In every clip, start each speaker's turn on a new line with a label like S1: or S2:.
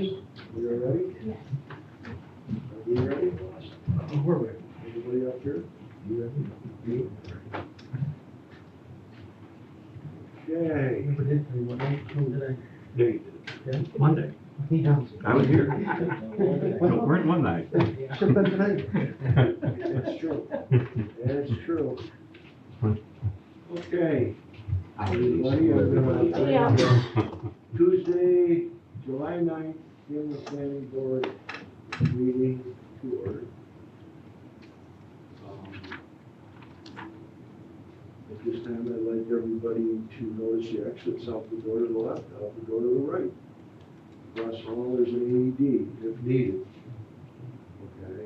S1: ready.
S2: We are ready?
S1: Yes.
S2: Are we ready? We're ready. Anybody up here? You ready? Okay.
S3: Never did tell you what night, when did I?
S2: Date.
S4: Monday.
S3: Yeah.
S4: I was here. No, we're in one night.
S3: Should've been today.
S2: It's true. It's true. Okay. Everybody, I'm gonna Tuesday, July 9th, in the planning board meeting to order. At this time, I'd like everybody to notice the exits out the door to the left, out the door to the right. Across the hall, there's an AED if needed. Okay.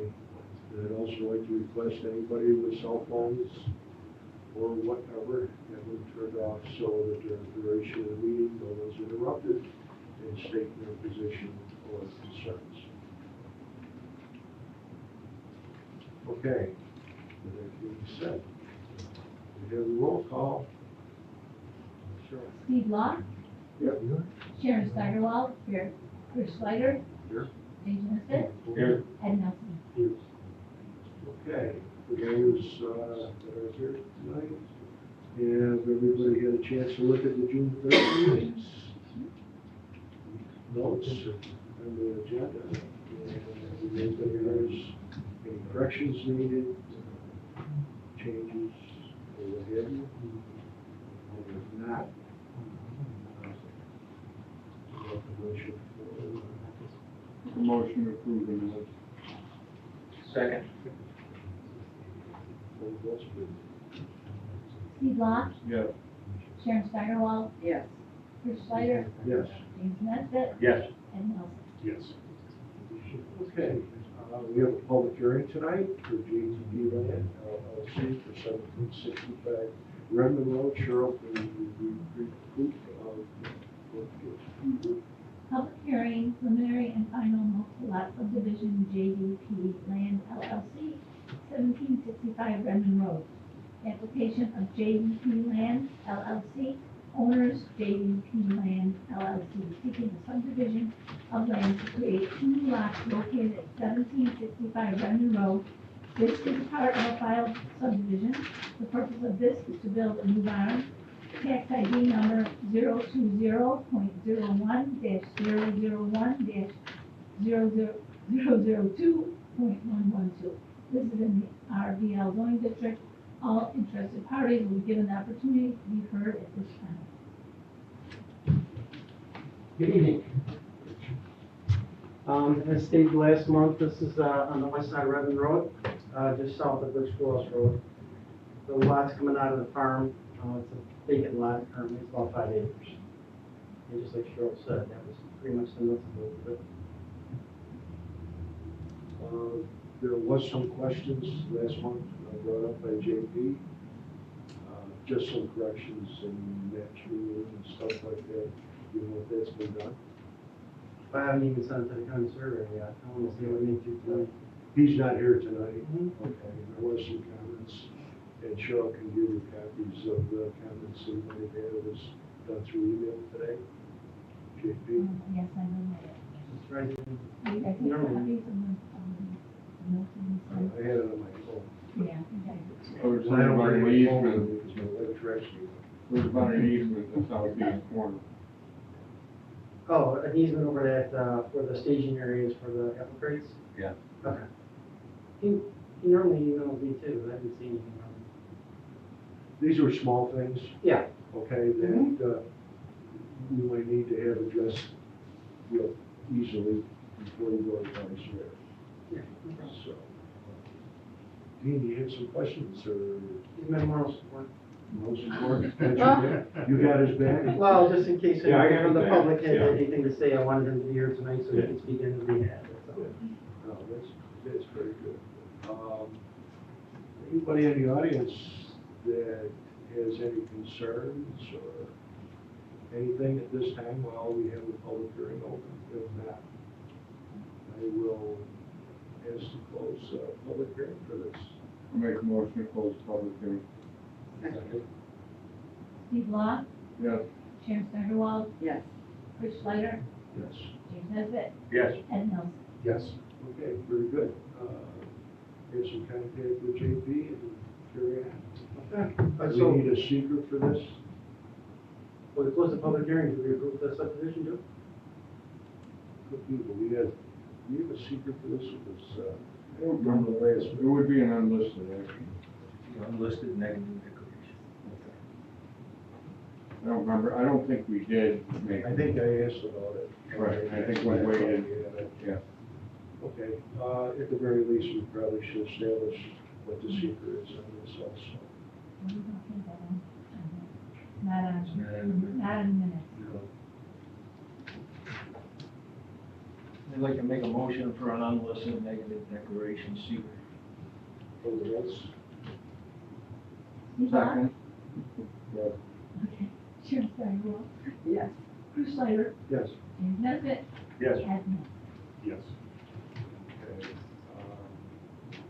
S2: And I'd also like to request anybody with cell phones or whatever, have them turned off so that during the duration of the meeting, no one's interrupted and stating their position or concerns. Okay, with that being said, we have a roll call. Sure.
S1: Steve Law,
S2: Yep.
S1: Sharon Steigerwald, here. Chris Schleider,
S2: Here.
S1: Jason Smith,
S4: Here.
S1: Ed Nelson.
S2: Okay, for those that are here tonight, have everybody had a chance to look at the June 3rd meetings? Notes on the agenda? And if anybody has any corrections needed, changes, or what have you? And if not, motion for,
S5: Motion to approve the minutes.
S4: Second.
S2: votes, please.
S1: Steve Law,
S5: Yes.
S1: Sharon Steigerwald,
S6: Yes.
S1: Chris Schleider,
S2: Yes.
S1: Jason Smith,
S4: Yes.
S1: Ed Nelson.
S4: Yes.
S2: Okay, we have a public hearing tonight for JTP Land LLC for 1765 Redmond Road, Cheryl, and the proof of
S1: Public hearing, preliminary and final multi-lot subdivision, JDP Land LLC, 1765 Redmond Road. Application of JDP Land LLC, owners JDP Land LLC, seeking a subdivision of land to create two lots located at 1765 Redmond Road. This is part of a filed subdivision. The purpose of this is to build a new barn. Tax ID number 020.01-001-00002.112. This is in the RVL zoning district. All interested parties will be given the opportunity to be heard at this time.
S3: Good evening. As stated last month, this is on the west side of Redmond Road, just south of Rich Squirrels Road. The lot's coming out of the farm. It's a vacant lot, currently it's about 5 acres. And just like Cheryl said, that was pretty much the nuts of it.
S2: There was some questions last month brought up by JP. Just some corrections in matching and stuff like that. You know if that's been done?
S3: I haven't even sent it to the county surveyor yet. I want to see what we need to tonight.
S2: He's not here tonight.
S3: Mhm.
S2: Okay, there was some comments, and Cheryl can give you copies of the comments that might have had. It was done through email today. JP?
S1: Yes, I know that.
S3: It's right.
S1: You guys have copies of the notes and
S2: I
S1: stuff?
S2: had it on my phone.
S1: Yeah, I think I do.
S5: Oh, there's
S2: And I don't
S5: about
S2: bring
S5: an
S2: my phone with
S5: easement,
S2: me because my wife tracks me.
S5: there's about an easement in the southeast corner.
S3: Oh, an easement over that, where the staging area is for the apple crates?
S4: Yeah.
S3: Okay. He normally emails me too, but I haven't seen anything from him.
S2: These are small things,
S3: Yeah.
S2: okay, that you might need to have addressed real easily before you go to county surveyor.
S3: Yeah.
S2: So, Dean, you had some questions, or
S3: He's been moral support.
S2: most important? You got his back?
S3: Well, just in case
S4: Yeah, I
S3: anyone from the
S4: got that.
S3: public had
S4: Yeah.
S3: anything to say, I wanted him to be here tonight so he could speak into the behalf. That's all.
S2: No, that's very good. Anybody in the audience that has any concerns or anything at this time while we have the public hearing open? If not, I will ask to close public hearing for this.
S5: I make a motion to close the public hearing.
S1: Steve Law,
S5: Yes.
S1: Sharon Steigerwald,
S6: Yes.
S1: Chris Schleider,
S2: Yes.
S1: James Nesbitt,
S4: Yes.
S1: Ed Nelson.
S2: Yes. Okay, very good. Get some contact with JP and carry on.
S3: Okay.
S2: Do we need a secret for this?
S3: Well, we close the public hearing, do we approve the subdivision too?
S2: Could be, but we have a secret for this? It was,
S5: I don't remember the last, it would be an unlisted action.
S4: Unlisted negative declaration.
S5: I don't remember, I don't think we did make.
S2: I think I asked about it.
S5: Right, I think we waited. Yeah.
S2: Okay, at the very least, we probably should establish what the secret is on this also.
S1: We don't think that on- Not
S4: It's not in the
S1: on,
S4: minutes.
S1: not in minutes.
S6: I'd like to make a motion for an unlisted negative declaration secret.
S2: For the notes?
S1: Steve Bott?
S5: Second. Yeah.
S1: Okay. Sharon Steigerwald,
S7: Yes.
S1: Bruce Slider,
S2: Yes.
S1: James Nesbitt,
S4: Yes.
S1: Ed Nelson.
S2: Yes.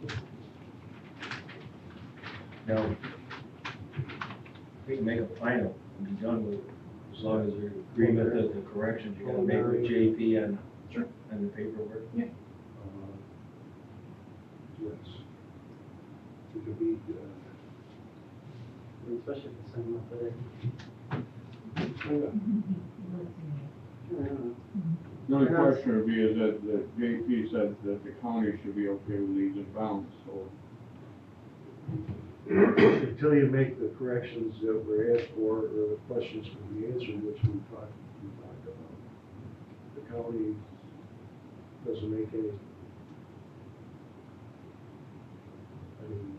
S2: Okay.
S4: Now, we can make a final and be done with it, as long as we're in agreement that the corrections you gotta make with JP and, and the paperwork.
S2: Yes. It could be,
S3: Especially if it's same month today.
S5: The only question would be is that JP said that the county should be okay with these in bounds, so.
S2: until you make the corrections that were asked for, or the questions can be answered, which we talked about. The county doesn't make any. I mean,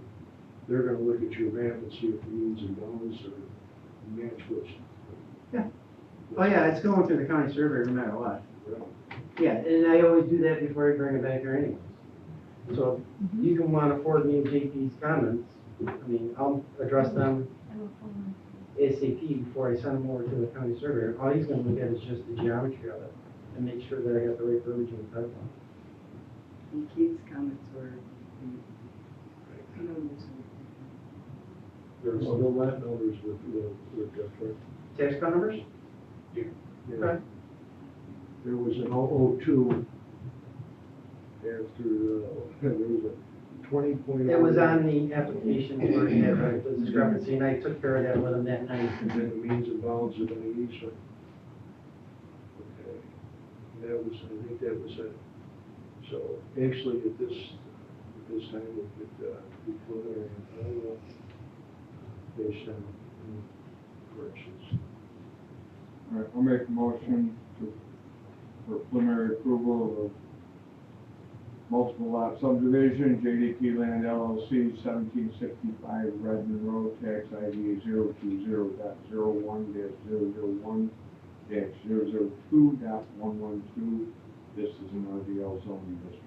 S2: they're gonna look at your map and see if the means and bounds are match which.
S3: Yeah. Oh, yeah, it's going through the county surveyor no matter what.
S2: Right.
S3: Yeah, and I always do that before I bring it back here anyways. So if you can want to forward me JP's comments, I mean, I'll address them
S1: I will forward.
S3: ASAP before I send them over to the county surveyor. All he's gonna look at is just the geometry of it and make sure that I got the right verbiage in the title.
S7: And Keith's comments were,
S2: There's no lot numbers were different.
S3: Tax cut numbers?
S2: Yeah.
S3: Okay.
S2: There was an 002 after, there was a 20.0.
S3: It was on the application where he had the discrepancy, and I took care of that with him that night.
S2: And then the means and bounds of any easement. Okay, that was, I think that was it. So actually, at this time, we could, be preliminary, based on any corrections.
S5: All right, I'll make a motion for preliminary approval of multiple lot subdivision, JDP Land LLC, 1765 Redmond Road, tax ID 020.001-002.112. This is an RDL zoning district.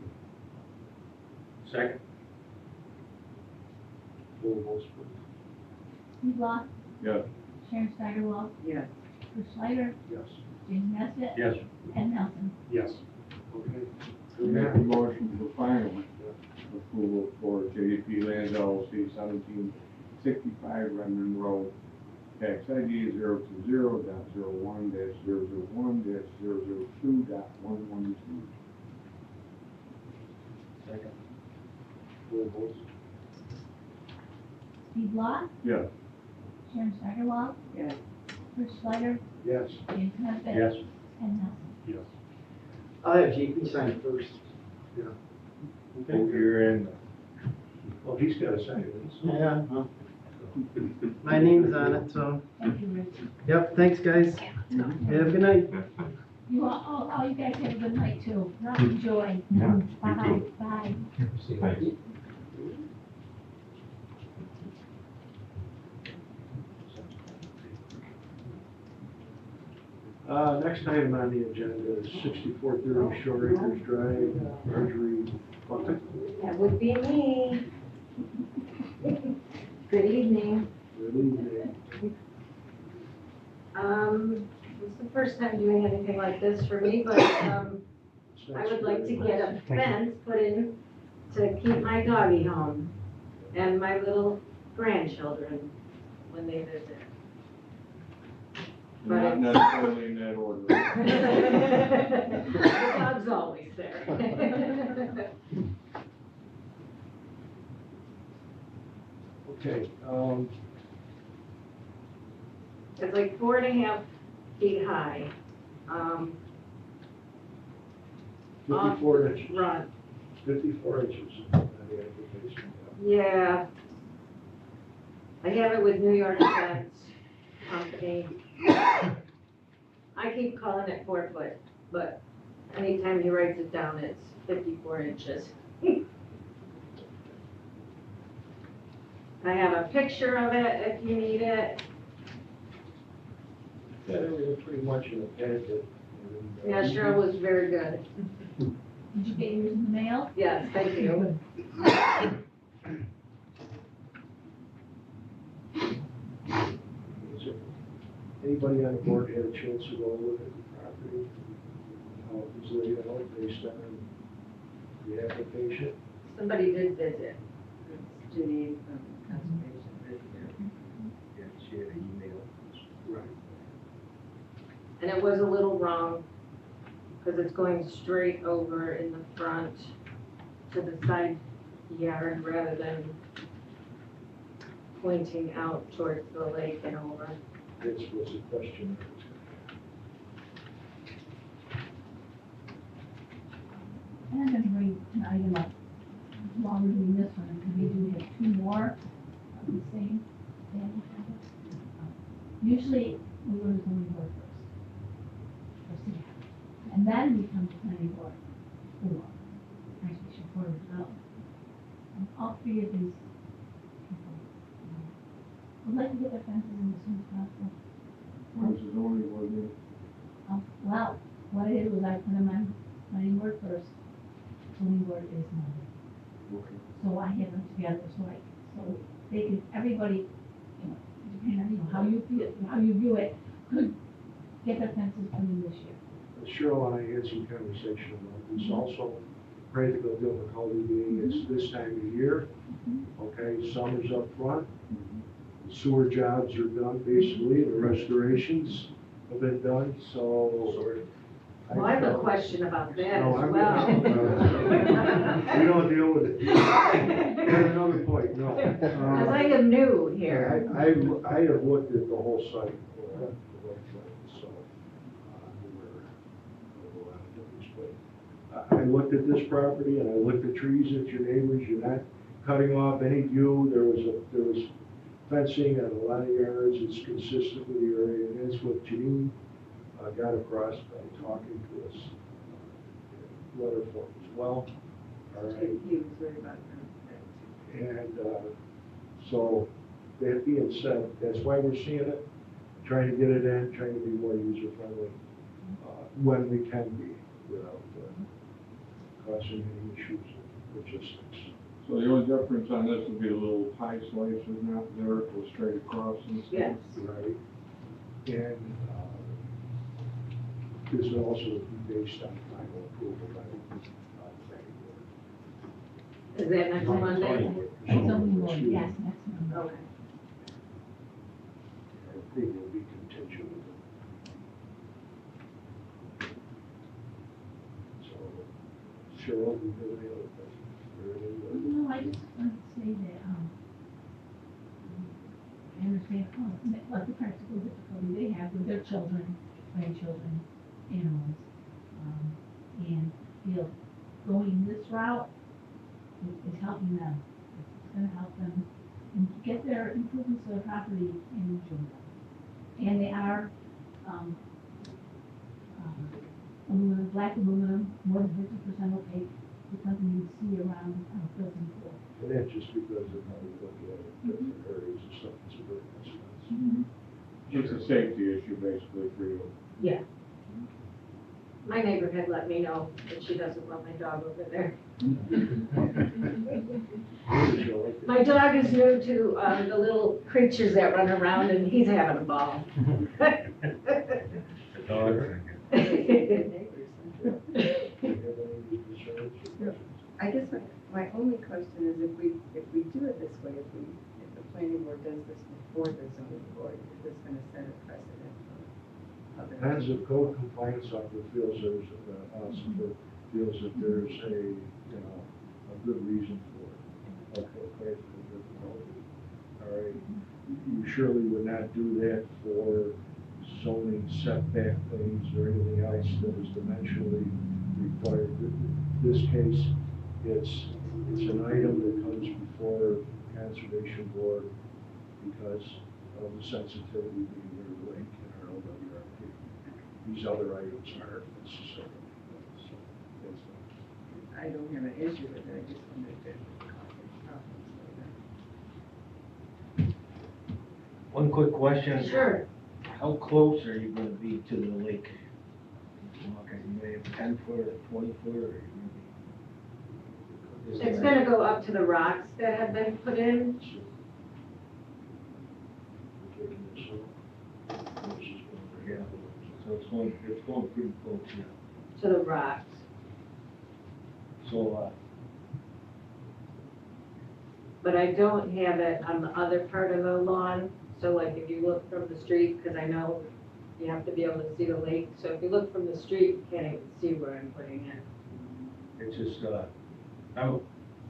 S4: Second.
S2: Full votes, please.
S1: Steve Bott,
S5: Yes.
S1: Sharon Steigerwald,
S7: yes.
S1: Bruce Slider,
S2: Yes.
S1: James Nesbitt,
S4: Yes.
S1: Ed Nelson.
S2: Yes. Okay.
S5: Make a motion for final approval for JDP Land LLC, 1765 Redmond Road, tax ID 020.01-001-002.112.
S4: Second.
S2: Full votes.
S1: Steve Bott,
S5: Yes.
S1: Sharon Steigerwald,
S7: Yes.
S1: Bruce Slider,
S2: Yes.
S1: James Nesbitt.
S4: Yes.
S1: Ed Nelson.
S2: Yes.
S3: I'll have JP sign it first.
S2: Yeah.
S4: Move your end.
S2: Oh, he's got a second.
S3: Yeah, well, my name's on it, so,
S1: Thank you, Rich.
S3: yep, thanks, guys. Have a good night.
S1: You all you guys have a good night too. Enjoy.
S4: Yeah, you
S1: Bye,
S4: too.
S1: bye.
S4: Thanks.
S2: Next item on the agenda is 6430 Shore Acres Drive, Marjorie Bucket.
S8: That would be me. Good evening.
S2: Good evening.
S8: This is the first time doing anything like this for me, but, I would like to get a fence put in to keep my doggy home and my little grandchildren when they visit.
S5: Not necessarily in that order.
S8: The dog's always there.
S2: Okay,
S8: It's like 4.5 feet high.
S2: 54 inches,
S8: Front,
S2: 54 inches on the application.
S8: yeah. I have it with New York Fence Company. I keep calling it 4 foot, but anytime he writes it down, it's 54 inches. I have a picture of it if you need it.
S2: Yeah, they were pretty much in a packet.
S8: Yeah, Cheryl was very good.
S1: Did you get yours in the mail?
S8: Yes, thank you.
S2: Anybody on the board had a chance to go look at the property? How it was laid out based on the application?
S8: Somebody did visit.
S7: It's Janine from Conservation Visitor.
S4: Yeah, she had an email.
S2: Right.
S8: And it was a little wrong, because it's going straight over in the front to the side yard rather than pointing out towards the lake and over.
S2: This was a question.
S1: And I'm gonna bring an item up while we're doing this one, because we do have 2 more of the same. Usually, we go to zoning board first. And then we come to planning board for transportation for development. And all 3 of these people would like to get their fences in as soon as possible.
S5: Where's the zoning board then?
S1: Well, what I did was I put them on planning board first, zoning board is Monday.
S5: Okay.
S1: So I have them together, so they can, everybody, depending on, how you feel, how you view it, could get their fences put in this year.
S2: Cheryl and I had some conversation about this also. Practical difficulty being it's this time of year, okay, summer's up front. The sewer jobs are done basically, the restorations have been done, so.
S8: Well, I have a question about that
S2: No,
S8: as
S2: I'm
S8: well.
S2: We don't deal with it. And another point, no.
S8: Because I am new here.
S2: I have looked at the whole site, so, I looked at this property and I looked at trees at your neighbors, you're not cutting off any view, there was fencing on a lot of yards, it's consistent with the area, and that's what Janine got across by talking to us. Letter form as well, all right.
S7: He was worried about that.
S2: And so, that being said, that's why we're seeing it, trying to get it in, trying to be more user-friendly when we can be, without causing any issues of logistics.
S5: So the only difference on this would be a little tie slice, is not vertical straight across and stuff.
S8: Yes.
S2: Right? And this will also be based on final approval by the planning board.
S8: Is that next Monday?
S1: Zoning board,
S2: Excuse me.
S1: yes, next Monday.
S8: Okay.
S2: I think it will be contingent. So, Cheryl, do you have any other questions?
S1: No, I just wanted to say that, I understand, what the practical difficulty they have with their children, grandchildren, animals, and feel going this route is helping them. It's gonna help them and get their improvements to their property and enjoy them. And they are, aluminum, black aluminum, more than 50% opaque, it's something you see around building pool.
S2: And that's just because of how we look at it, different areas and stuff, it's a very expensive.
S5: It's a safety issue basically for you.
S8: Yeah. My neighbor had let me know that she doesn't want my dog over there. My dog is new to the little creatures that run around and he's having a ball.
S4: The dog.
S7: I guess my only question is if we do it this way, if the planning board does this before the zoning board, is this gonna set a precedent for
S2: Depends if code compliance officer feels there's, feels that there's a, you know, a good reason for it. Okay, all right. You surely would not do that for zoning setback things or anything else that is dimensionally required. In this case, it's an item that comes before Conservation Board because of the sensitivity being near the lake in our OWRP. These other items aren't necessarily. So, that's all.
S7: I don't have an issue with it, I just wondered if
S6: One quick question.
S8: Sure.
S6: How close are you gonna be to the lake? Okay, you may have 10 foot or 20 foot or you may be.
S8: It's gonna go up to the rocks that have been put in.
S6: Yeah, so it's going pretty close, yeah.
S8: To the rocks.
S6: So,
S8: But I don't have it on the other part of the lawn, so like if you look from the street, because I know you have to be able to see the lake, so if you look from the street, you can't even see where I'm putting it.
S6: it's just, I'm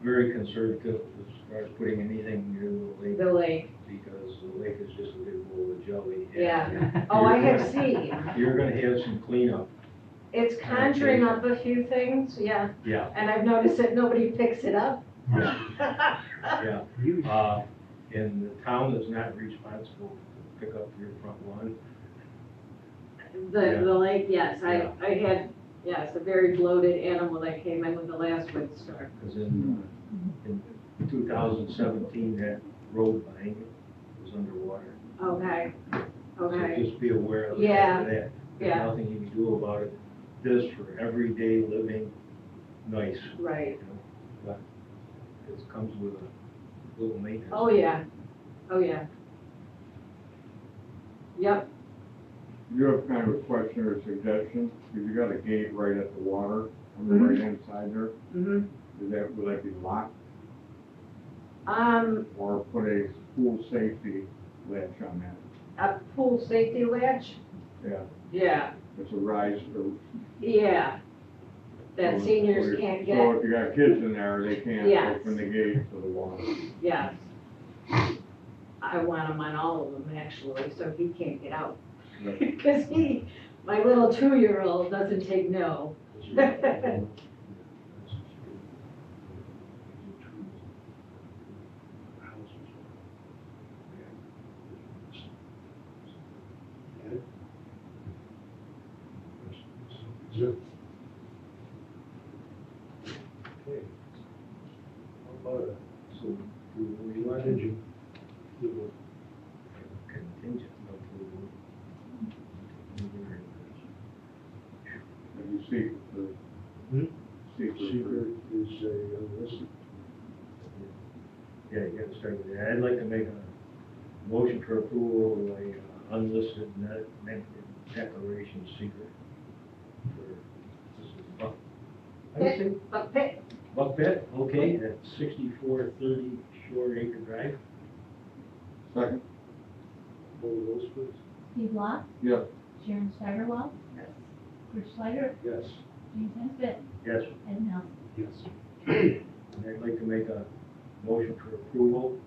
S6: very conservative as far as putting anything near the lake.
S8: The lake,
S6: Because the lake is just a big bowl of jelly. and
S8: yeah. Oh, I have seen.
S6: You're gonna have some cleanup,
S8: It's conjuring up a few things, yeah,
S6: yeah,
S8: and I've noticed that nobody picks it up.
S6: yeah, yeah. And the town is not responsible to pick up your front lawn.
S8: The lake, yes,
S6: Yeah.
S8: I had, yes, a very bloated animal that came in with the last windstorm.
S6: Because in 2017, that road behind you was underwater.
S8: Okay,
S6: So
S8: okay,
S6: just be aware of
S8: Yeah,
S6: that. There's
S8: yeah.
S6: nothing you can do about it. This for everyday living, nice,
S8: right.
S6: you know, but it comes with a little maintenance.
S8: Oh, yeah, oh, yeah. Yep,
S5: You have kind of a question or suggestion, because you got a gate right at the water, on the
S8: Mhm.
S5: right hand side there,
S8: mhm.
S5: will that be locked,
S8: Um,
S5: or put a pool safety latch on that?
S8: a pool safety latch?
S5: Yeah,
S8: Yeah,
S5: it's a rise, or.
S8: yeah. That
S5: so-
S8: seniors
S5: so
S8: can't
S5: So
S8: get,
S5: if you got kids in there, they can't
S8: Yes.
S5: open the gate to the water.
S8: yes. I want him on all of them, actually, so he can't get out. Because my little 2-year-old doesn't take no.
S2: Okay. How about
S6: So we
S2: Why
S6: want
S2: did
S6: to
S2: you?
S6: contingent approval.
S5: And you see,
S2: Hmm?
S5: secret.
S2: Secret is a list.
S6: Yeah, you gotta start with that. I'd like to make a motion for approval of a unlisted negative declaration secret for, this is Buck. How do you say?
S8: But Pitt,
S6: Buck Pit, okay, at 6430 Shore Acre Drive.
S5: Second,
S2: Hold those, please.
S1: Steve Law,
S5: yes,
S1: Sharon Steigerwald,
S7: yes.
S1: Chris Schleider,
S2: Yes.
S1: James Nesbitt,
S6: Yes.
S1: Ed Nelson.
S2: Yes.
S6: And I'd like to make a motion for approval.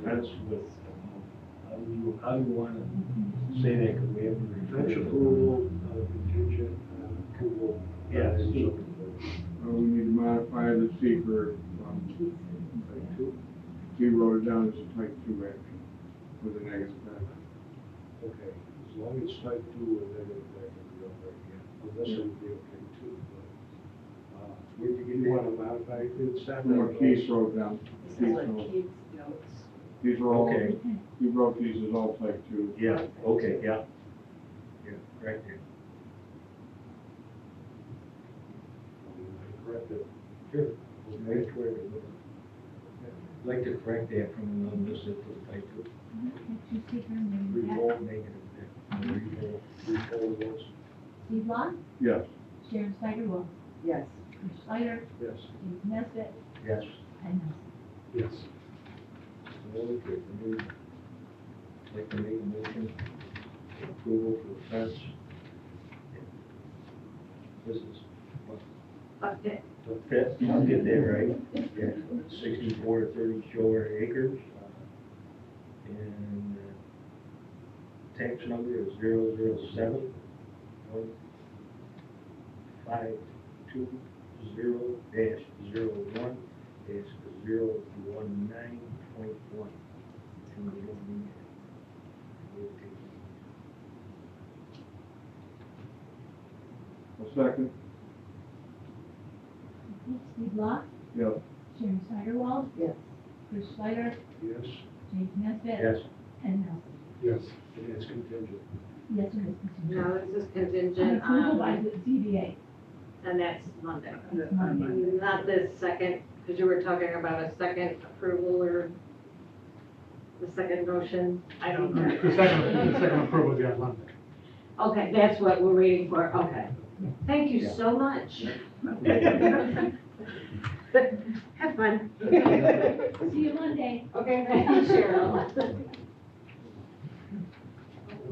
S6: That's with, how do you want to say that? Because we have to.
S2: French approval, contingent approval.
S6: Yes.
S5: we need to modify the secret from
S2: Type two.
S5: He wrote it down as a type 2 action with a negative back.
S2: Okay, as long as type two and negative, that can be all right, yeah. Well, this would be okay too, but, you want to modify it, it's not.
S5: From what Keith wrote down.
S7: This
S5: Keith
S7: is what
S5: wrote-
S7: Keith's notes.
S5: These are all,
S6: Okay.
S5: he wrote these as all type 2.
S6: Yeah, okay, yeah. Yeah, right there.
S2: Correct it.
S6: Sure. Right where it was. I'd like to correct that from an unlisted to type 2.
S1: Two seeker and then
S6: Revolt negative, revolt.
S2: Repoll those.
S1: Steve Law,
S5: Yes,
S1: Sharon Steigerwald,
S7: Yes.
S1: Chris Schleider,
S2: Yes.
S1: James Nesbitt,
S6: Yes.
S1: Ed Nelson.
S2: Yes.
S6: Okay, I'd like to make a motion approval for the fence. This is,
S8: Okay.
S6: okay, I'll get that right. Yeah, 64 to 30 shoulder acres. And tax number is 007 520-01-019.1.
S5: A second,
S1: Steve Law,
S5: yes.
S1: Sharon Steigerwald.
S7: Yes.
S1: Chris Schreider,
S2: Yes?
S1: James Nesbitt.
S6: Yes.
S1: And Nelson.
S2: Yes. And it's contingent.
S1: Yes, it is contingent.
S8: Now, this is
S1: On
S8: contingent
S1: approval by
S8: on,
S1: the ZBA.
S8: and that's Monday.
S1: That's Monday.
S8: Not this second, because you were talking about a second approval or the second motion, I don't know.
S3: The second approval will be on Monday.
S8: Okay, that's what we're waiting for, okay. Thank you so much. Have fun.
S1: See you Monday.
S8: Okay, thank you, Cheryl.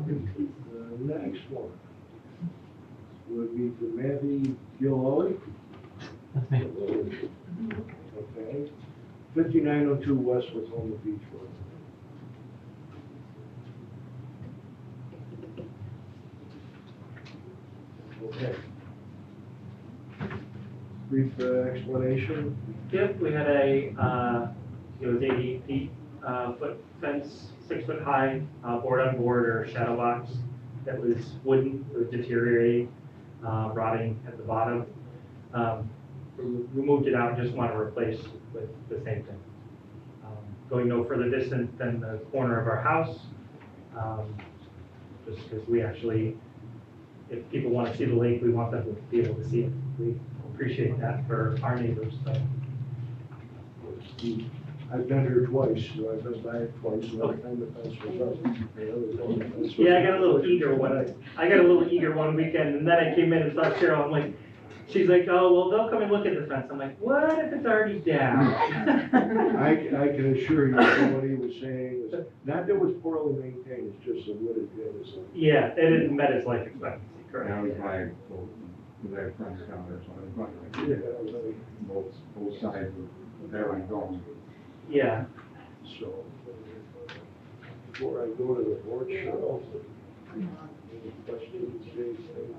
S2: The next one would be for Matthew Gilloy.
S3: That's me.
S2: Okay. 5902 West Watoma Beach Road. Okay. Brief explanation.
S9: Yep, we had a, it was 80 feet, foot fence, 6 foot high, board on board or shadow box that was wooden, it was deteriorating, rotting at the bottom. We moved it out and just want to replace with the same thing. Going no further distance than the corner of our house, just because we actually, if people want to see the lake, we want them to be able to see it. We appreciate that for our neighbors, so.
S2: I've been here twice, so I've been by it twice, one time the fence was up, the other time the fence was.
S9: Yeah, I got a little eager one weekend, and then I came in and saw Cheryl, I'm like, she's like, oh, well, they'll come and look at the fence. I'm like, what if it's already down?
S2: I can assure you, that what he was saying was, not that it was poorly maintained, it's just that what it did is.
S9: Yeah, it had met its life expectancy, correct.
S5: That was my, because I have friends down there, so I was
S2: Yeah,
S5: like,
S2: that was really-
S5: both sides of there and going.
S9: Yeah,
S2: So, before I go to the board show, any questions, Jason?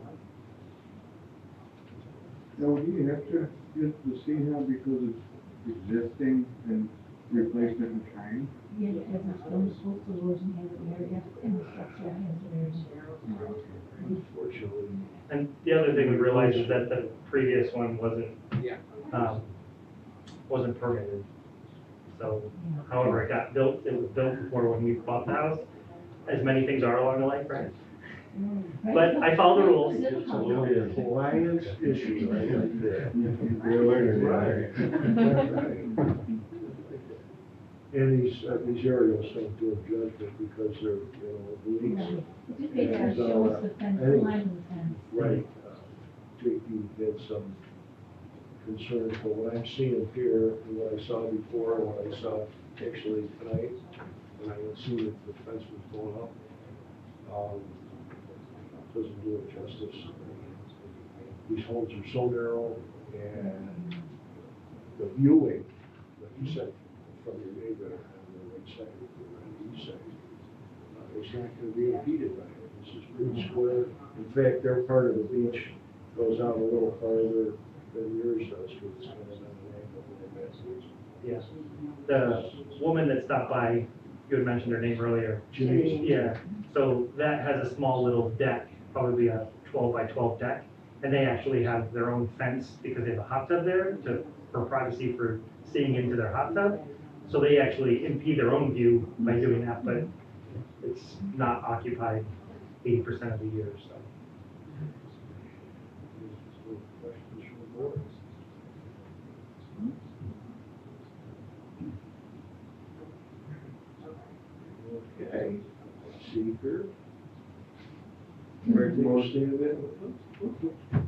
S5: No, do you have to get the CHAB because it's existing and replacement in kind?
S1: Yeah, because it's going coastal erosion hazard area and the structural hazard area.
S2: Unfortunately.
S9: and the other thing we realized is that the previous one wasn't permitted. So however it got built, it was built before when we bought the house, as many things are along the lake, right? But I follow the rules.
S2: It's a little compliance issue right there.
S5: You're learning,
S2: Right. And these aerials don't do a judgment because they're, leaks.
S1: Right. It just basically shows the fence, the line of the fence.
S2: Right. JP had some concerns, but what I'm seeing here, and what I saw before, and what I saw actually tonight, when I had seen that the fence was going up, doesn't do it justice. These homes are so narrow, and the viewing, like you said, from your neighbor on the right side, or on the east side, it's not gonna be impeded by it. This is pretty square. In fact, their part of the beach goes out a little farther than yours does, because it's kind of on an angle where that's.
S9: Yes. The woman that stopped by, you had mentioned her name earlier.
S2: Jimmy?
S9: Yeah, so that has a small little deck, probably a 12 by 12 deck. And they actually have their own fence because they have a hot tub there for privacy for seeing into their hot tub. So they actually impede their own view by doing that, but it's not occupied 80% of the year, so.
S2: Questions from the board? Okay, seeker. Make a stand at,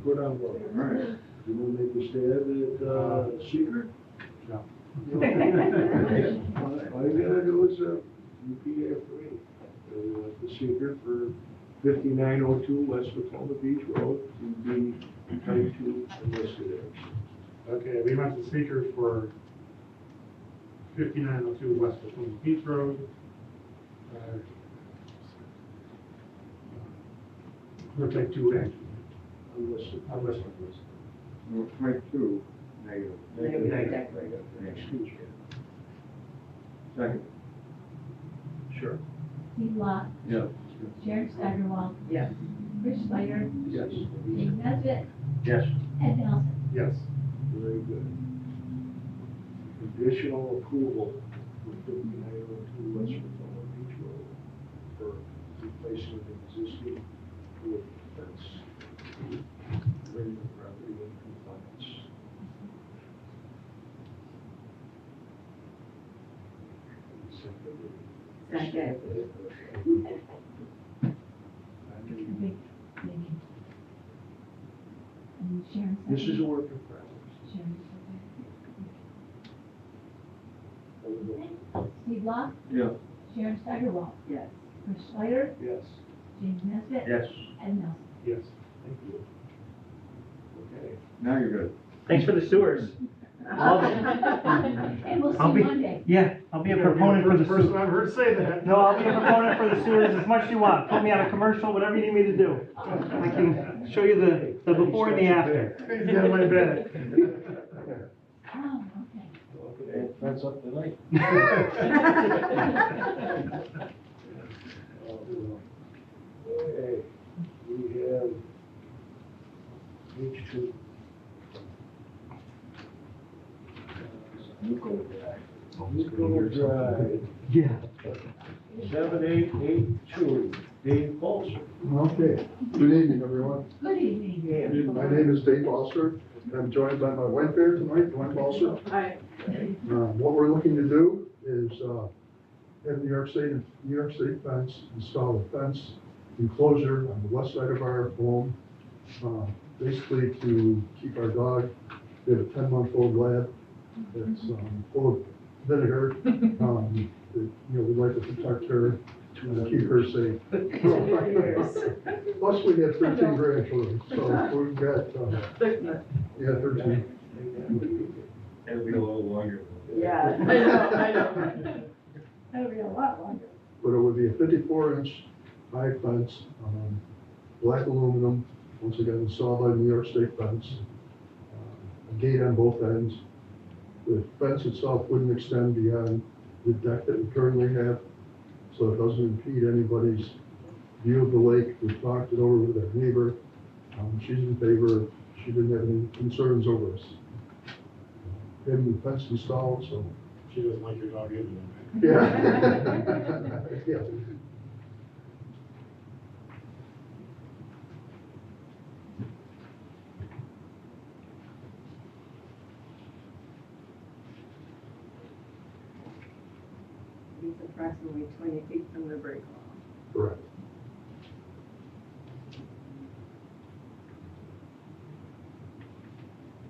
S2: put on roll.
S5: All right.
S2: You want to make a stand at, seeker?
S3: No.
S2: All you gotta do is, repeat after me. You want the seeker for 5902 West Watoma Beach Road, to be type 2 enlisted action.
S10: Okay, we want the speaker for 5902 West Watoma Beach Road. We'll take 2 action.
S2: Enlisted.
S5: No, type 2, negative.
S7: Negative declaration.
S2: Excuse me.
S5: Second.
S2: Sure.
S1: Steve Law,
S5: Yeah.
S1: Sharon Steigerwald,
S7: Yes.
S1: Rich Spider,
S2: Yes.
S1: Dave Nesbitt,
S6: Yes.
S1: Ed Nelson.
S10: Yes.
S2: Very good. Conditional approval for 5902 West Watoma Beach Road for replacing an existing wood fence. Bringing the property in compliance.
S7: Second.
S1: The big lady. And Sharon.
S2: This is a
S1: seconded.
S2: work in progress.
S1: Sharon seconded. Steve Law,
S5: Yeah.
S1: Sharon Steigerwald,
S7: Yes.
S1: Rich Spider,
S2: Yes.
S1: James Nesbitt,
S6: Yes.
S1: Ed Nelson.
S10: Yes.
S2: Thank you. Okay.
S5: Now you're good.
S9: Thanks for the sewers.
S1: And we'll see
S9: I'll
S1: you
S9: be-
S1: Monday.
S9: Yeah, I'll be a
S10: You're the
S9: proponent for the
S10: first person
S9: sewers.
S10: I've heard say that.
S9: No, I'll be a proponent for the sewers as much as you want. Put me on a commercial, whatever you need me to do. I can show you the before and the after.
S10: He's got my back.
S1: Oh, okay.
S6: Okay, that's up tonight.
S2: Okay, we have H2.
S6: Nuclear Drive.
S2: Nuclear Drive,
S9: Yeah.
S2: 7882, Dave Paulson.
S11: Okay, good evening, everyone.
S1: Good evening.
S11: My name is Dave Balser. I'm joined by my wife here tonight, Gwen Balser.
S7: Hi.
S11: What we're looking to do is have New York State fence, install a fence enclosure on the west side of our home, basically to keep our dog. We have a 10-month-old lab that's full of vinegar. We'd like to protect her and keep her safe. Plus, we have 13 grandchildren, so we've got, 13.
S6: It'll be a little longer.
S7: Yeah, I know. That'll be a lot longer.
S11: But it would be a 54-inch high fence, black aluminum, once again installed by New York State Fence. A gate on both ends. The fence itself wouldn't extend beyond the deck that we currently have, so it doesn't impede anybody's view of the lake. We've talked it over with our neighbor. She's in favor. She didn't have any concerns over us having the fence installed, so.
S10: She doesn't like your dog either.
S11: Yeah. Yeah.
S7: He's approximately 20 feet from the break wall.
S11: Correct.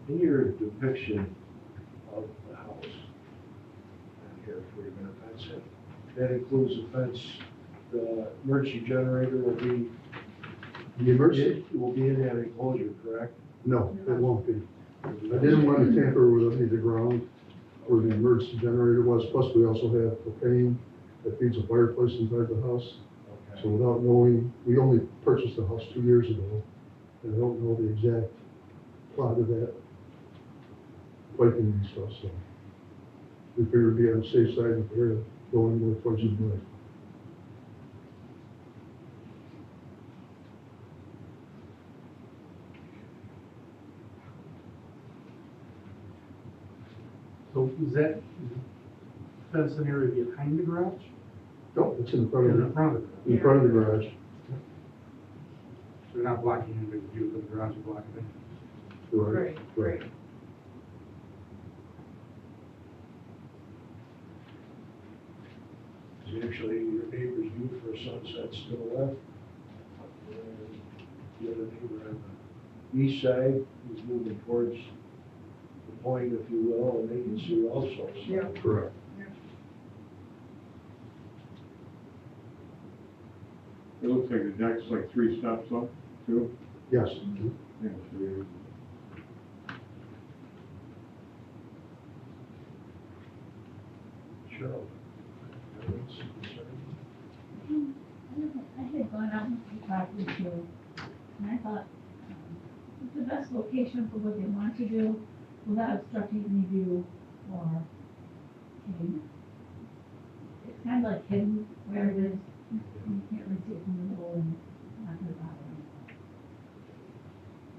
S2: In your depiction of the house, down here, where you're gonna fence it, that includes the fence, the emergency generator will be,
S11: The emergency,
S2: it will be in that enclosure, correct?
S11: no, it won't be. I didn't want to tamper with any of the ground where the emergency generator was, plus we also have propane that feeds a fireplace inside the house. So without knowing, we only purchased the house 2 years ago, and I don't know the exact plot of that piping and stuff, so we figured it'd be on the safe side if we're going more towards the north.
S10: So is that fence an area behind the garage?
S11: No, it's in front
S10: In
S11: of
S10: the front of it?
S11: the, in front of the garage.
S10: So you're not blocking anybody's view of the garage, you're blocking it.
S11: Right.
S7: Great.
S2: Actually, your neighbor's view for sunset's to the left. And the other neighbor on the east side is moving towards the point, if you will, and they can see also. so-
S7: Yeah.
S11: Correct.
S5: It looks like the deck's like 3 steps up, too.
S11: Yes.
S5: Yeah, so you-
S2: Cheryl. Comments, concerns?
S1: I had gone out with the property too, and I thought, it's the best location for what they want to do without obstructing any view or hitting. It's kind of like hidden where it is, you can't really see it from the middle and not gonna bother them.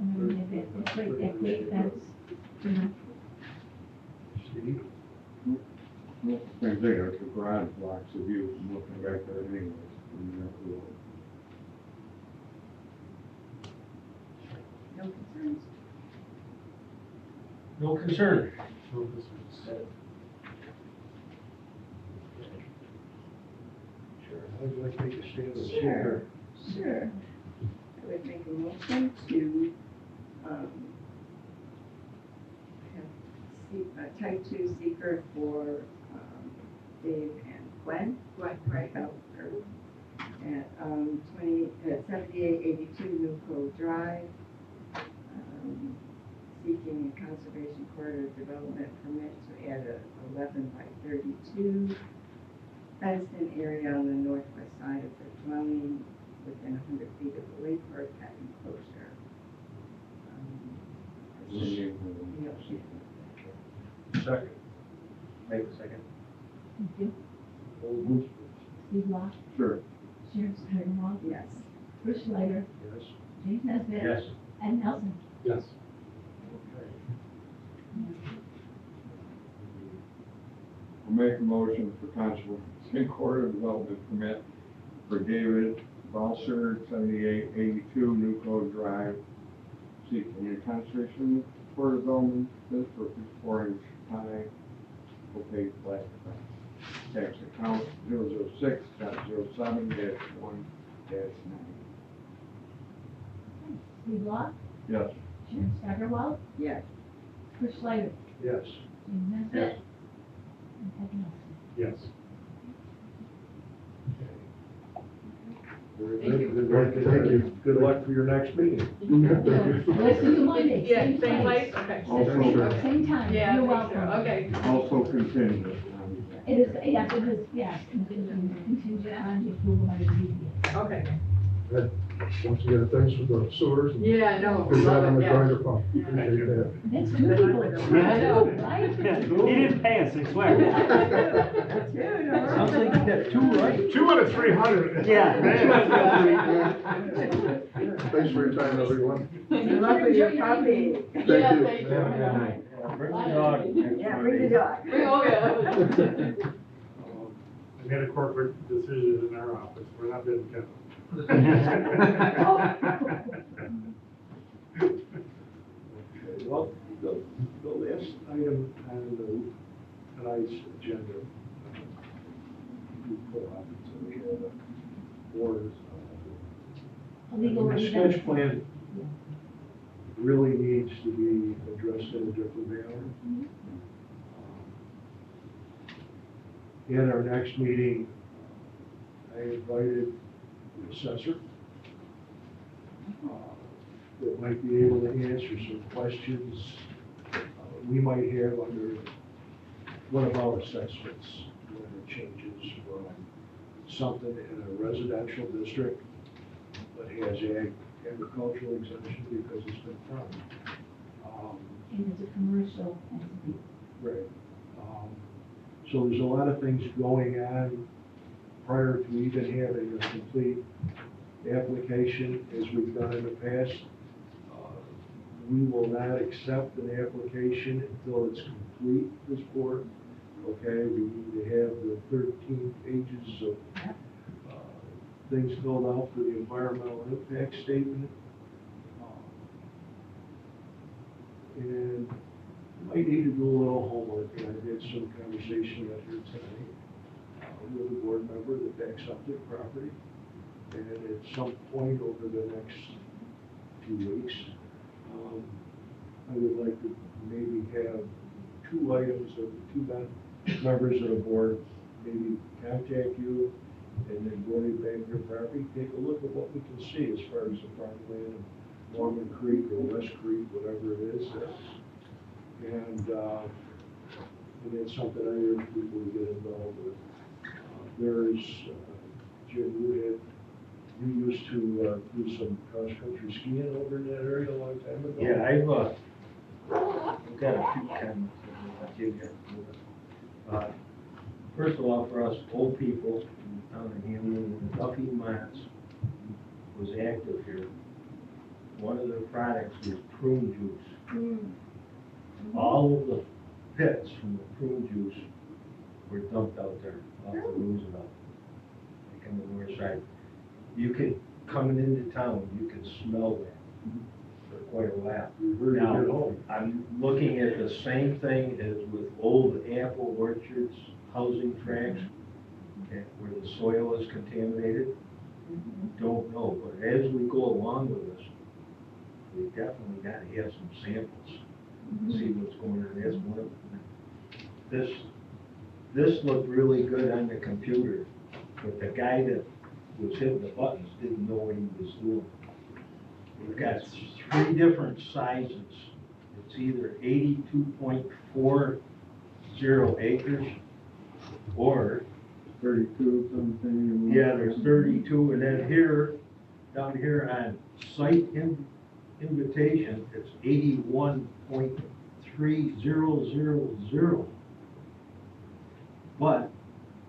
S1: And then it's like that great fence, you know,
S2: Steve?
S5: Well, same thing, like the garage blocks the view from looking back there anyways. from the road.
S7: No concerns?
S6: No concern.
S10: So this is-
S2: Sure, how would you like to make a stand on
S7: Sure.
S2: seeker?
S7: Sure. I would make a motion to, have type 2 seeker for, Dave and Gwen. Right. At, 7882 Newco Drive. Seeking a conservation corridor development permit to add a 11 by 32 fenced-in area on the northwest side of the dwelling within 100 feet of the lake for a pet enclosure.
S2: Second.
S6: Make a second.
S1: thank you.
S2: Old Booth,
S1: Steve Law,
S5: Sure.
S1: Sharon Steigenwald,
S7: Yes.
S1: Bruce Schleider,
S2: yes?
S1: James Nesbitt.
S6: Yes.
S1: Ed Nelson.
S10: Yes.
S2: Okay.
S5: I'll make a motion for conservation corridor development permit for David Balser, 7882 Newco Drive, seeking a conservation corridor development permit for 54-inch high opaque black fence. Tax account 006.07-1-9.
S1: Steve Law,
S5: Yes.
S1: Sharon Steigerwald,
S7: Yes.
S1: Bruce Schleider,
S2: Yes.
S1: James Nesbitt. And Ed Nelson.
S10: Yes.
S2: Very
S8: Thank you.
S2: good. Good luck.
S11: Thank you.
S2: Good luck for your next meeting.
S1: We'll see you Monday,
S8: Yeah,
S1: same
S8: same
S1: place.
S8: place, okay.
S5: Also,
S1: Same time,
S8: Yeah,
S1: you're
S8: for
S1: welcome.
S8: sure, okay.
S5: also contingent on
S1: It is, yes, it is, yes, contingent on the approval by the ZBA.
S8: Okay.
S11: Ed, once again, thanks for the sewers. and
S8: Yeah, no,
S11: Good job
S8: love
S11: on
S8: it,
S11: the
S8: yeah.
S11: grinder pump.
S8: Yeah.
S11: Appreciate that.
S1: That's two people.
S8: Yeah, I know.
S1: Right?
S9: He didn't pay us, I swear.
S6: Sounds like you got two, right?
S10: 2 out of 300.
S9: Yeah.
S11: Thanks for your time, everyone.
S7: Good luck with your puppy.
S11: Thank
S8: Yeah,
S11: you.
S8: thank you.
S11: Have a good night.
S6: Bring the dog.
S7: Yeah, bring the dog.
S8: Oh, yeah.
S10: I made a corporate decision in our office, we're not bidding kennels.
S2: Okay, well, the last item on tonight's agenda, we put off until we have a board.
S1: A legal
S2: The sketch
S1: residential.
S2: plan really needs to be addressed in a different manner. In our next meeting, I invited the assessor that might be able to answer some questions we might have under what about assessments when it changes from something in a residential district but has agricultural exemption because it's been farmed.
S1: And it's a commercial entity.
S2: Right. So there's a lot of things going on prior to even having a complete application as we've done in the past. We will not accept an application until it's complete, this board. Okay, we need to have the 13 pages of things filled out for the environmental impact statement. And might need to do a little homework, and I did some conversation out here tonight with a board member that backs up the property. And at some point over the next few weeks, I would like to maybe have 2 items of 2 members of the board maybe contact you and then go to your property, take a look at what we can see as far as the farmland in Norman Creek or West Creek, whatever it is there. And it's something I urge people to get involved with. Jim, you used to do some cross-country skiing over in that area a long time ago.
S6: Yeah, I've got a few comments I'll give you. First of all, for us old people in the town of Hamlin, when Duffy Mats was active here, one of their products was prune juice. All of the pits from the prune juice were dumped out there off the Roosevelt, like on the north side. You could, coming into town, you could smell that for quite a while. Now, I'm looking at the same thing as with old apple orchards, housing tracts, where the soil is contaminated. Don't know, but as we go along with this, we definitely got to have some samples, see what's going on. That's one of them. This looked really good on the computer, but the guy that was hitting the buttons didn't know what he was doing. We've got 3 different sizes. It's either 82.40 acres or
S5: 32 something.
S6: yeah, there's 32, and then here, down here on site invitation, it's 81.3000. But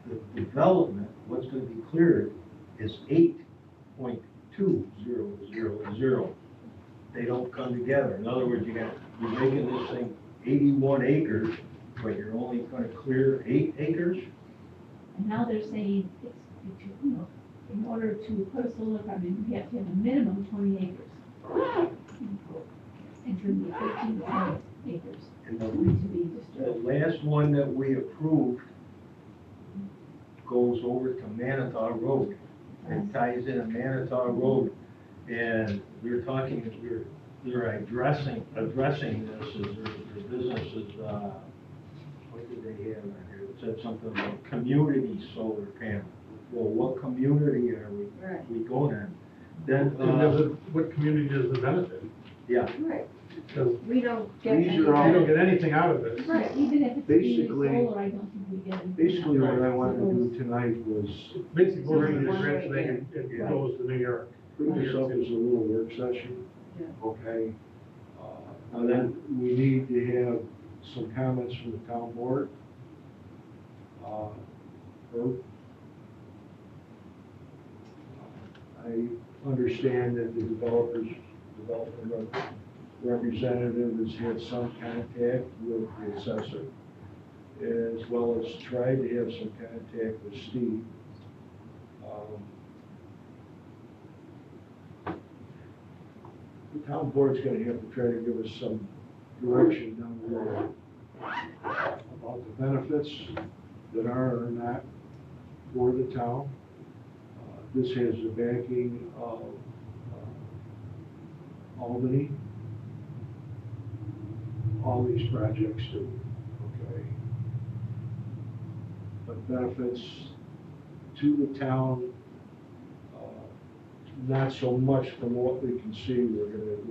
S6: the development, what's gonna be cleared is 8.2000. They don't come together. In other words, you're making this thing 81 acres, but you're only gonna clear 8 acres?
S1: And now they're saying in order to put a solar farm in, you have to have a minimum 20 acres. It's going to be 15 to 20 acres
S6: And
S1: to be
S6: the
S1: disturbed.
S6: last one that we approved goes over to Manitow Road. It ties in a Manitow Road, and we're talking, they're addressing this as their businesses, what did they have on here? It said something about community solar panel. Well, what community are we going in? Then,
S10: What community does it benefit?
S6: yeah,
S7: Right,
S10: Because
S7: we don't get
S2: These
S7: any.
S2: are all-
S10: we don't get anything out of this.
S1: Right, even if it's community
S2: Basically-
S1: solar, I don't think we get it.
S2: Basically, what I wanted to do tonight was
S10: Basically, we're
S7: It's
S10: reading
S7: one
S10: this
S7: way
S10: rich thing,
S7: in.
S10: it goes to New York.
S2: bring this up as a little work session,
S7: Yeah.
S2: okay? And then we need to have some comments from the town board. Herb? I understand that the development representative has had some contact with the assessor, as well as tried to have some contact with Steve. The town board's gonna have to try to give us some direction down the road about the benefits that are or not for the town. This has the backing of Albany. All these projects do, okay? But benefits to the town, not so much from what we can see. We're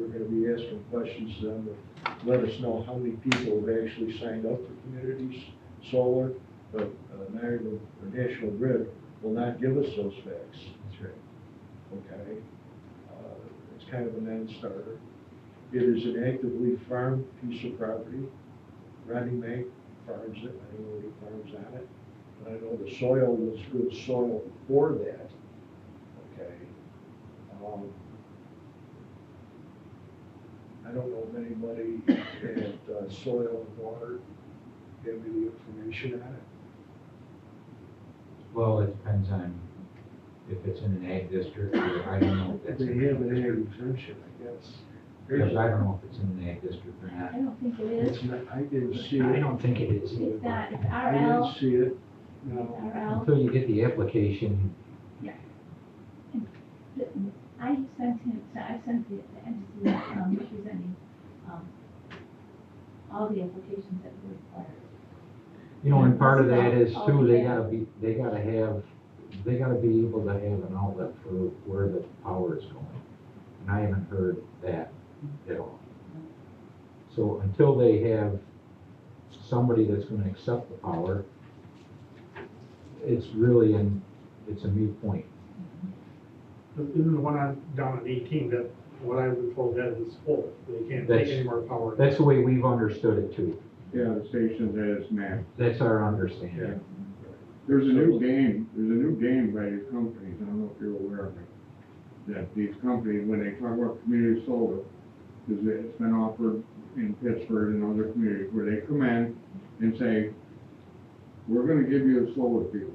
S2: gonna be asking questions to them to let us know how many people have actually signed up for communities solar, but National Grid will not give us those facts. That's right. Okay? It's kind of a non-starter. It is an actively farmed piece of property. Rodney May farms it, I don't know what he farms on it, but I know the soil was good soil for that. Okay? I don't know if anybody at Soil and Water gave me the information on it.
S12: Well, it depends on if it's in an ag district, or I don't know if that's.
S2: They have an ag exemption, I guess.
S12: Because I don't know if it's in an ag district or
S1: I
S12: not.
S1: don't think it is.
S2: It's not, I didn't see
S12: I
S2: it.
S12: don't think it is.
S1: It's not, it's
S2: I didn't
S1: RL,
S2: see it, no.
S1: RL.
S12: Until you get the application,
S1: I sent the entity representing, all the applications that were required.
S12: you know, and part of that is too, they gotta have they gotta be able to have an outlet for where the power is going. And I haven't heard that at all. So until they have somebody that's gonna accept the power, it's really it's a moot point.
S10: Isn't the one on, down on 18, that, what I was told, that is full, they can't take
S12: That's-
S10: any more power.
S12: That's the way we've understood it too.
S5: Yeah, the station's at its max.
S12: That's our understanding.
S5: There's a new game by these companies, I don't know if you're aware of it, that these companies, when they talk about community solar, because it's been offered in Pittsburgh and other communities, where they come in and say, we're gonna give you a solar field.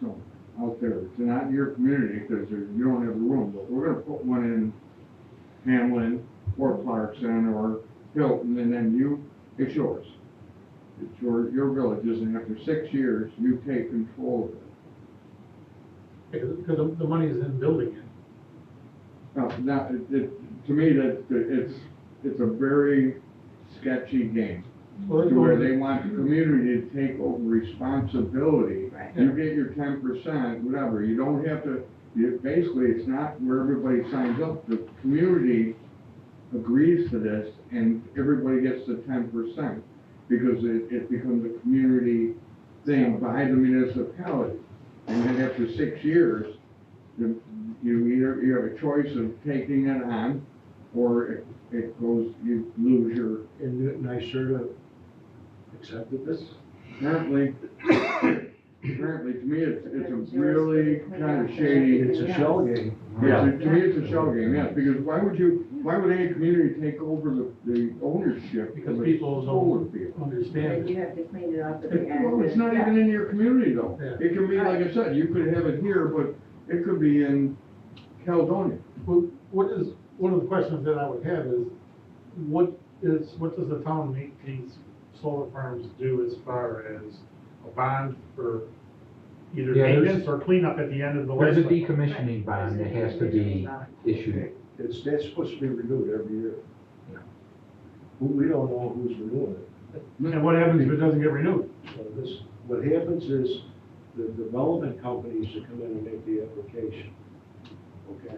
S5: So, out there, it's not in your community, because you don't have the room, but we're gonna put one in Hamlin, or Clarkson, or Hilton, and then it's yours. It's your villages, and after 6 years, you take control of it.
S10: Because the money is in building it.
S5: Now, to me, it's a very sketchy game,
S10: Well,
S5: to where they want the community to take over responsibility. You get your 10%, whatever, you don't have to, basically, it's not where everybody signs up, the community agrees to this, and everybody gets the 10%, because it becomes a community thing by the municipality. And then after 6 years, you have a choice of taking it on, or it goes, you lose your,
S2: And NYSERDA accepted this?
S5: apparently, to me, it's a really kind of shady.
S2: It's a shell game.
S5: Yeah, to me, it's a shell game, yes, because why would any community take over the ownership
S10: Because
S5: of a
S10: people
S5: solar
S10: don't
S5: field?
S10: understand
S7: And
S10: it.
S7: you have to clean it up at the end.
S5: Well, it's not
S7: Yeah.
S5: even in your community though.
S10: Yeah.
S5: It can be, like I said, you could have it here, but it could be in Caledonia.
S10: Well, one of the questions that I would have is, what does the town make these solar farms do as far as a bond for either
S12: Yeah, there's-
S10: maintenance or cleanup at the end of the life
S12: There's a
S10: cycle?
S12: decommissioning bond that has to be issued.
S2: That's supposed to be renewed every year.
S12: Yeah.
S2: We don't know who's renewing it.
S10: And what happens if it doesn't get renewed?
S2: So what happens is, the development companies that come in and make the application, okay?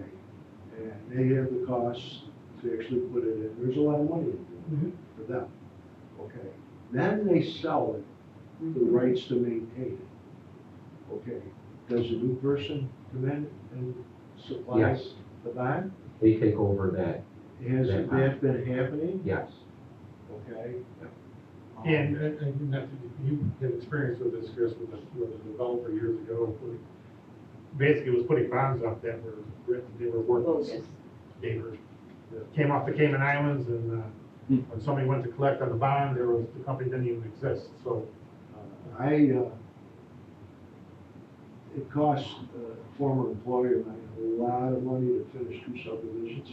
S2: And they have the costs to actually put it in, there's a lot of money in it for them, okay? Then they sell it, the rights to maintain it, okay? Does the new person come in and supply
S12: Yes.
S2: the bond?
S12: They take over that,
S2: Has
S12: That
S2: that been happening?
S12: yes.
S2: Okay?
S10: And you had experience with this, Chris, with a developer years ago, who basically was putting bonds up that were written, they were worthless.
S7: Bogus.
S10: They were, came off the Cayman Islands, and when somebody went to collect on the bond, the company didn't even exist, so.
S2: It cost a former employer of mine a lot of money to finish 2 subdivisions,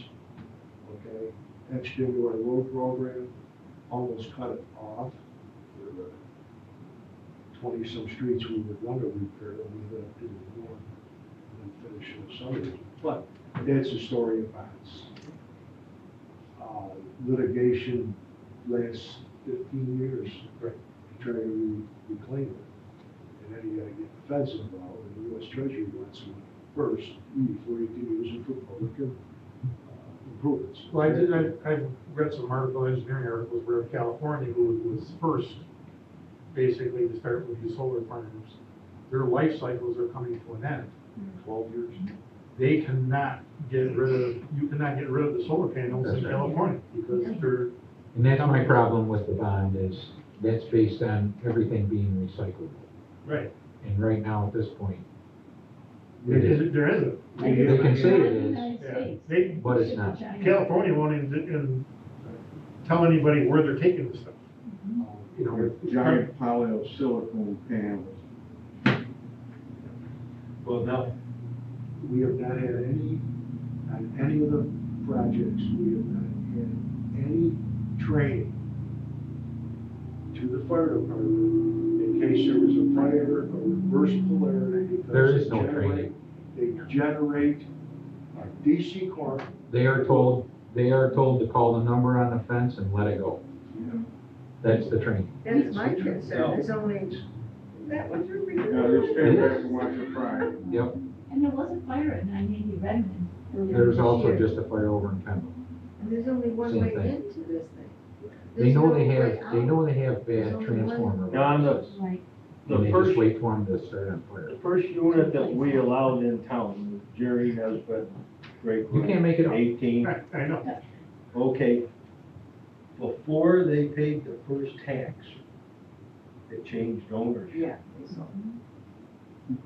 S2: okay? Etched into our road program, almost cut it off. There were 20-some streets we were gonna repair, and we ended up doing more than finishing the subdivision. But that's the story of bonds. Litigation lasts 15 years to try to reclaim it. And then you gotta get the feds involved, and the US Treasury wants money first, before you can use it for public improvements.
S10: Well, I've read some engineering articles where California, who was first, basically, to start with these solar farms, their life cycles are coming to an end.
S2: 12 years.
S10: They cannot you cannot get rid of the solar panels in
S12: That's right.
S10: California, because they're.
S12: And that's my problem with the bond, is that's based on everything being recyclable.
S10: Right.
S12: And right now, at this point,
S10: There isn't.
S12: They can say it is.
S1: United
S10: Yeah.
S1: States.
S10: They,
S12: but it's not.
S10: California won't even tell anybody where they're taking the stuff. You know, it's
S5: Giant polysilicon panels.
S6: Well, now,
S2: We have not had on any of the projects, we have not had any training to the fire department in case there was a fire or reverse polarity. because
S12: There is
S2: they
S12: no
S2: generate-
S12: training.
S2: They generate a DC current.
S12: They are told to call the number on the fence and let it go. That's the training.
S7: That's my concern, there's only That was really
S5: Now, just stand back and watch it fry.
S12: Yep,
S1: And there was a fire at 980 Redmond. earlier
S12: there's
S1: this
S12: also
S1: year.
S12: just a fire over in Kendall.
S7: And there's only one
S12: Same
S7: way
S12: thing.
S7: into this thing.
S12: They
S7: There's
S12: know
S7: no
S12: they
S7: way
S12: have, they
S7: out.
S12: know they have
S7: There's
S12: bad
S7: only one-
S12: transformer.
S6: Now, on the,
S12: lines,
S1: Right.
S12: And
S6: the
S12: they
S6: first,
S12: just wait for them to start on fire.
S6: the first unit that we allowed in town, Jerry Nesbitt, Great.
S12: You can't make it up.
S6: 18,
S10: I know.
S6: okay. Before they paid the first tax, it changed ownership.
S7: Yeah, they saw.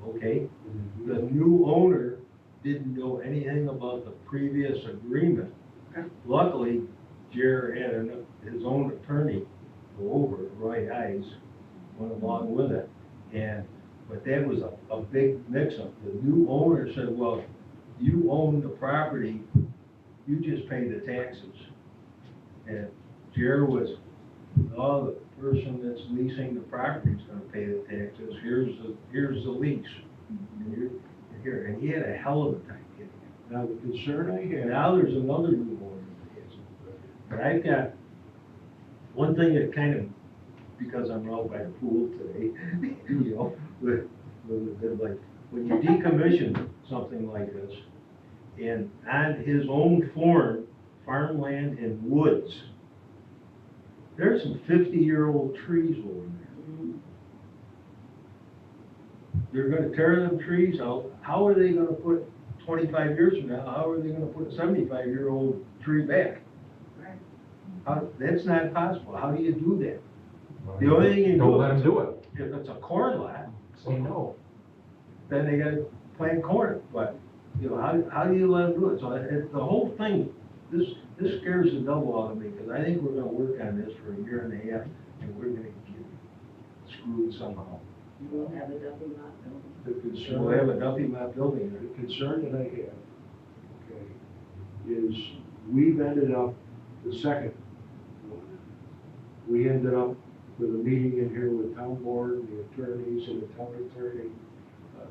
S6: Okay, the new owner didn't know anything about the previous agreement. Luckily, Jer had his own attorney go over it, Roy Eyes, went along with it. But that was a big mix-up. The new owner said, well, you own the property, you just pay the taxes. And Jer was, oh, the person that's leasing the property is gonna pay the taxes, here's the lease. And you're here, and he had a hell of a time getting it.
S2: Now, the concern I have.
S6: Now there's another new owner that has it. But I've got one thing that kind of, because I'm out by the pool today, you know, like, when you decommission something like this, and on his own farmland and woods, there's some 50-year-old trees over there. They're gonna tear them trees out. How are they gonna put, 25 years from now, how are they gonna put a 75-year-old tree back? That's not possible. How do you do that? The only thing you do.
S12: Don't let them do it.
S6: If it's a corn lot,
S12: Say no.
S6: then they gotta plant corn, but, you know, how do you let them do it? So the whole thing, this scares the devil out of me, because I think we're gonna work on this for a year and a half, and we're gonna get screwed somehow.
S7: We'll have a double lot building.
S2: The concern.
S6: We'll have a Duffy Mott building
S2: The
S6: there.
S2: concern that I have, okay, is we've ended up, the second one, we ended up with a meeting in here with town board, the attorneys and the town attorney,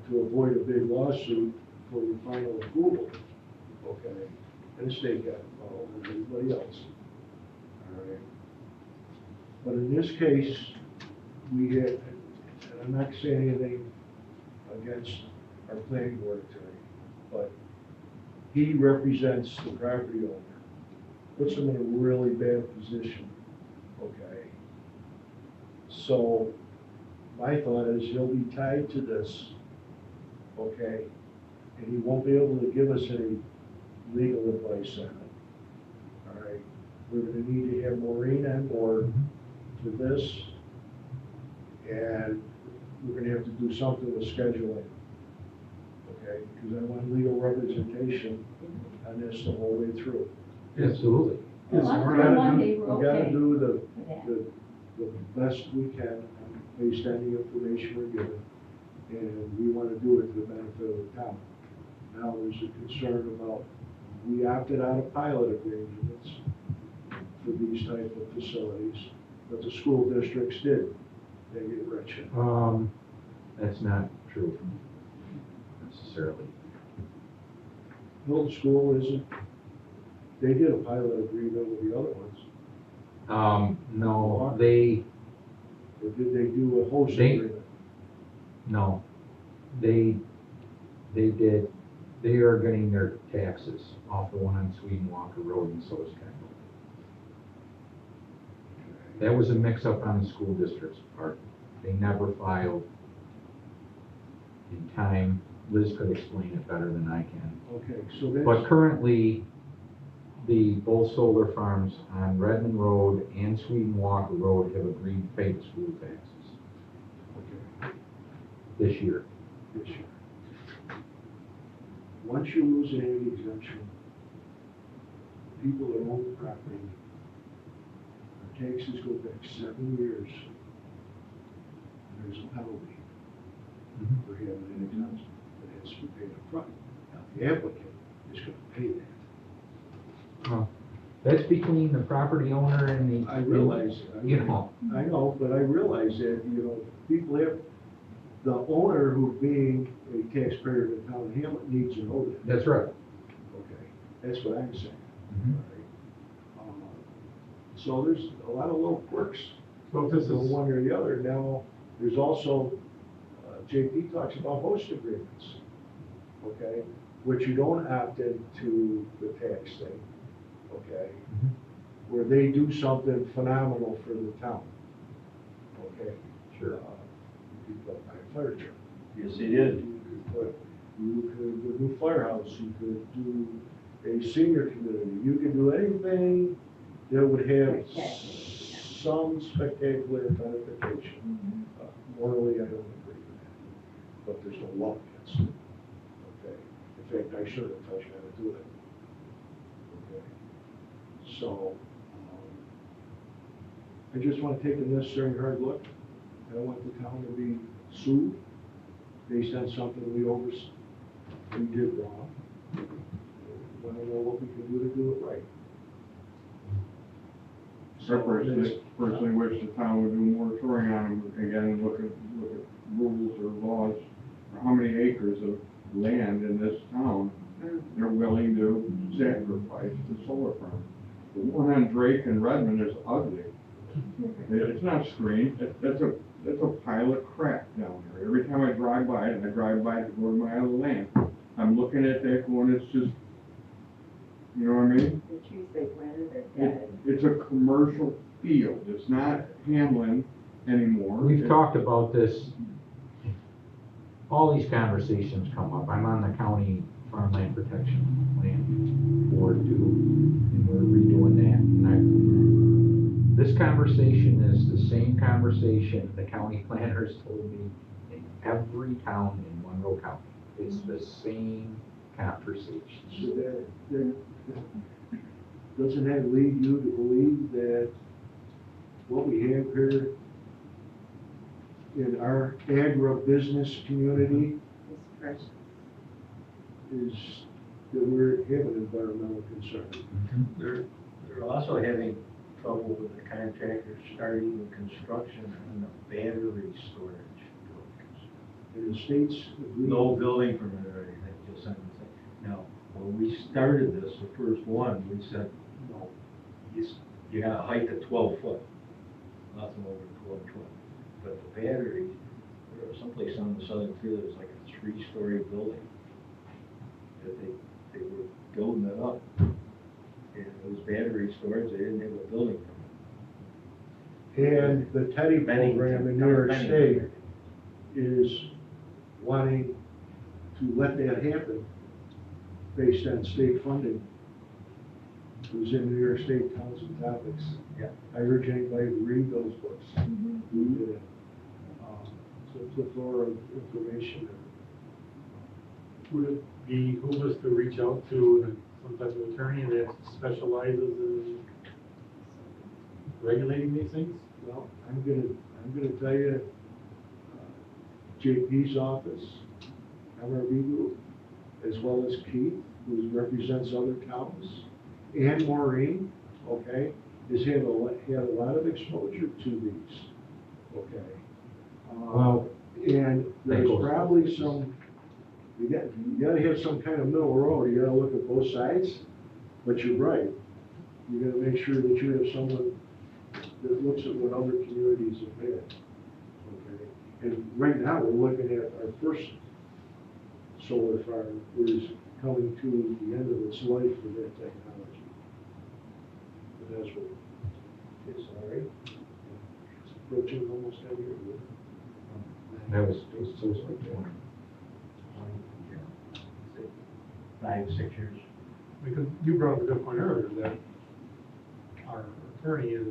S2: to avoid a big lawsuit for the final approval, okay? And the state got involved and everybody else, all right? But in this case, we had, and I'm not saying anything against our planning board attorney, but he represents the property owner, puts him in a really bad position, okay? So, my thought is he'll be tied to this, okay? And he won't be able to give us any legal advice on it, all right? We're gonna need to have Maureen on board for this, and we're gonna have to do something with scheduling, okay? Because I want legal representation on this the whole way through.
S12: Absolutely.
S1: Well,
S2: We
S1: on
S2: gotta
S1: Monday,
S2: do-
S1: we're
S2: We gotta
S1: okay
S2: do
S1: for that.
S2: the best we can based on the information we're given, and we wanna do it to the benefit of the town. Now, there's a concern about, we opted out of pilot agreements for these type of facilities, but the school districts did. They get rich.
S12: That's not true necessarily.
S2: Hilton School isn't, they did a pilot agreement with the other ones,
S12: No, they,
S2: or did they do a host
S12: They-
S2: agreement?
S12: no, they did, they are getting their taxes off the one on Sweden Walker Road and so is Kendall. That was a mix-up on the school district's part. They never filed in time. Liz could explain it better than I can.
S2: Okay, so that's.
S12: But currently, both solar farms on Redmond Road and Sweden Walker Road have agreed to pay the school taxes
S2: Okay,
S12: this year.
S2: this year. Once you lose an ag exemption, people that own the property, their taxes go back 7 years. And there's a penalty for having an exemption that has to be paid up front. Now, the applicant is gonna pay that.
S12: That's between the property owner and the.
S2: I realize,
S12: You know,
S2: I know, but I realize that, you know, people have, the owner who being a taxpayer in the town of Hamlet needs to know that.
S12: that's right.
S2: Okay, that's what I'm saying.
S12: Mhm.
S2: All right. So there's a lot of little quirks,
S10: So if this
S2: so
S10: is,
S2: one or the other. Now, there's also JP talks about host agreements, okay? Which you don't opt into the tax thing, okay? Where they do something phenomenal for the town, okay?
S12: Sure.
S2: You could put my fire truck.
S6: Yes, it is.
S2: You could do firehouse, you could do a senior community, you could do anything that would have some spectacular benefit. Morally, I don't agree with that, but there's no law against it, okay? In fact, I shouldn't tell you how to do it, okay? So, I just want to take a necessary hard look. I don't want the town to be sued based on something we did wrong. We want to know what we can do to do it right.
S5: I personally wish the town would do a moratorium on them, again, and look at rules or laws, or how many acres of land in this town they're willing to sacrifice to solar farm. The one on Drake and Redmond is ugly. It's not screened, that's a pile of crap down there. Every time I drive by it, and I drive by to go to my other land, I'm looking at that going, it's just, you know what I mean?
S7: The trees they planted are dead.
S5: It's a commercial field, it's not Hamlin anymore.
S12: We've talked about this, all these conversations come up. I'm on the county farmland protection land board too, and we're redoing that. And this conversation is the same conversation the county planners told me in every town in Monroe County. It's the same conversation.
S2: So that doesn't that lead you to believe that what we have here in our agribusiness community
S7: It's precious.
S2: is that we're having environmental concern?
S6: They're also having trouble with the contractors starting the construction on the battery storage buildings.
S2: And the states agree.
S6: No building permit or anything, just on the thing. Now, when we started this, the first one, we said, no, you got a height of 12 foot, nothing over 12 foot. But the battery, there was someplace on the southern tier, there was like a 3-story building that they were building it up. And it was battery storage, they didn't have a building permit.
S2: And the Teddy program in New York State is wanting to let that happen based on state funding. It was in New York State Towns and Topics.
S6: Yeah.
S2: I urge anybody to read those books. Read it. So it's a floor of information.
S10: Would it behoove us to reach out to some type of attorney that specializes in regulating these things?
S2: Well, I'm gonna tell you, JP's office, MRB Group, as well as Keith, who represents other towns, and Maureen, okay, has had a lot of exposure to these, okay?
S12: Well,
S2: And there's
S12: goes-
S2: probably some, you gotta have some kind of middle road, you gotta look at both sides, but you're right. You gotta make sure that you have someone that looks at what other communities have had, okay? And right now, we're looking at our first solar farm is coming to the end of its life for that technology. And that's what, it's all right. It's approaching almost 10 years.
S12: that was so like
S6: 5, 6 years.
S10: Because you brought up a good point earlier that our attorney is,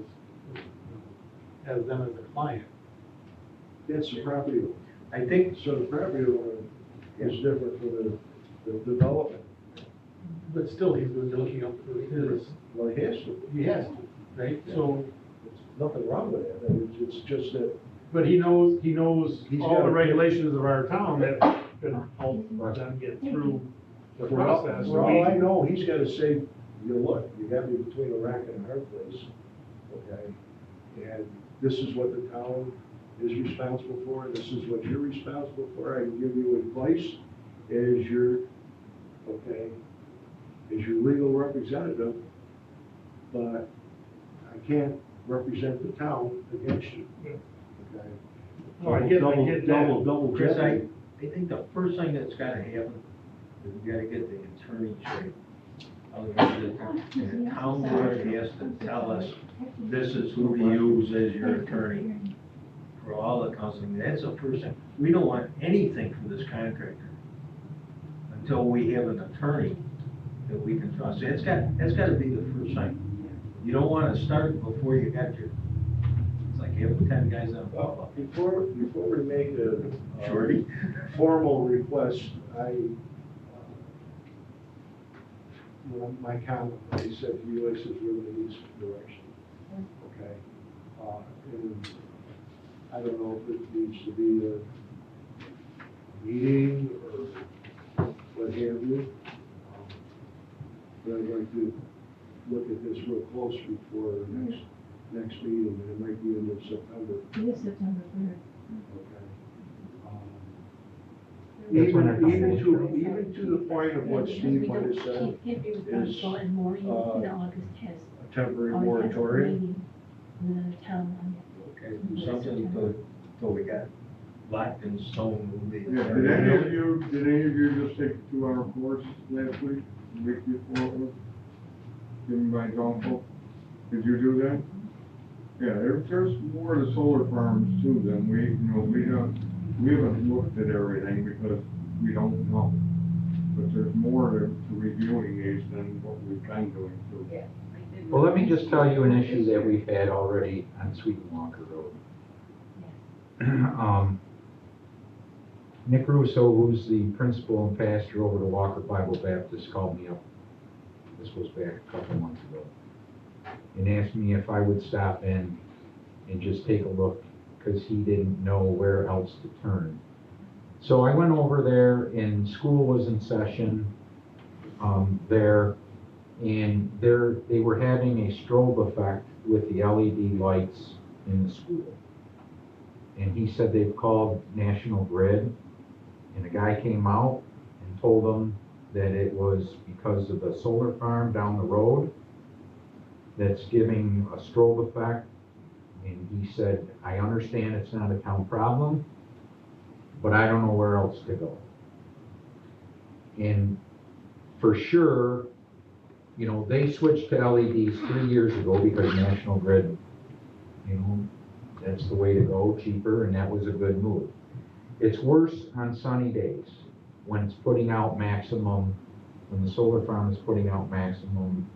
S10: has them as a client.
S2: That's the property owner.
S6: I think,
S2: So the property owner is different from the development.
S10: But still, he's been looking up for his,
S2: Well, he has to.
S10: he has to, right? So,
S2: There's nothing wrong with that. It's just that
S10: but he knows
S2: He's
S10: all
S2: got
S10: the
S2: a-
S10: regulations of our town that could help them get through the process.
S2: For all I know, he's gotta say, you look, you got me between a rock and a hard place, okay? And this is what the town is responsible for, and this is what you're responsible for. I can give you advice as your, okay, as your legal representative, but I can't represent the town against you, okay?
S10: No, I get that.
S2: Double
S6: Chris,
S2: jeopardy.
S6: I think the first thing that's gotta happen is we gotta get the attorney straight. Otherwise, the town board has to tell us, this is who to use as your attorney for all the counseling. That's the first thing. We don't want anything from this contractor until we have an attorney that we can trust. That's gotta be the first thing. You don't wanna start before you got your, it's like having 10 guys on.
S2: Well, before we make a
S6: Shorty?
S2: formal request, my comment, I said to you, I said, really needs some direction. Okay? And I don't know if it needs to be a meeting or what have you. But I'd like to look at this real close before our next meeting, and it might be in September.
S1: It is September 3rd.
S2: Okay.
S12: That's when it comes
S2: Even to the point of what Steve might have said,
S1: Can't be responsible and Maureen in August has
S2: a temporary
S1: already has a
S2: moratorium.
S1: meeting with the town on it.
S6: Okay, do something till we got locked in stone. We'll be-
S5: Yeah, did any of you just take the 2-hour course last week, the week before it was given by John Pope? Did you do that? Yeah, there's more to solar farms too than we haven't looked at everything because we don't know. But there's more to reviewing these than what we've been doing too.
S7: Yeah.
S12: Well, let me just tell you an issue that we've had already on Sweet and Walker Road. Nick Russo, who's the principal and pastor over to Walker Bible Baptist, called me up, this was back a couple months ago, and asked me if I would stop in and just take a look, because he didn't know where else to turn. So I went over there, and school was in session there, and they were having a strobe effect with the LED lights in the school. And he said they've called National Grid, and a guy came out and told them that it was because of the solar farm down the road that's giving a strobe effect. And he said, I understand it's not a town problem, but I don't know where else to go. And for sure, they switched to LEDs 3 years ago because National Grid, that's the way to go, cheaper, and that was a good move. It's worse on sunny days when it's putting out maximum, when the solar farm is putting out maximum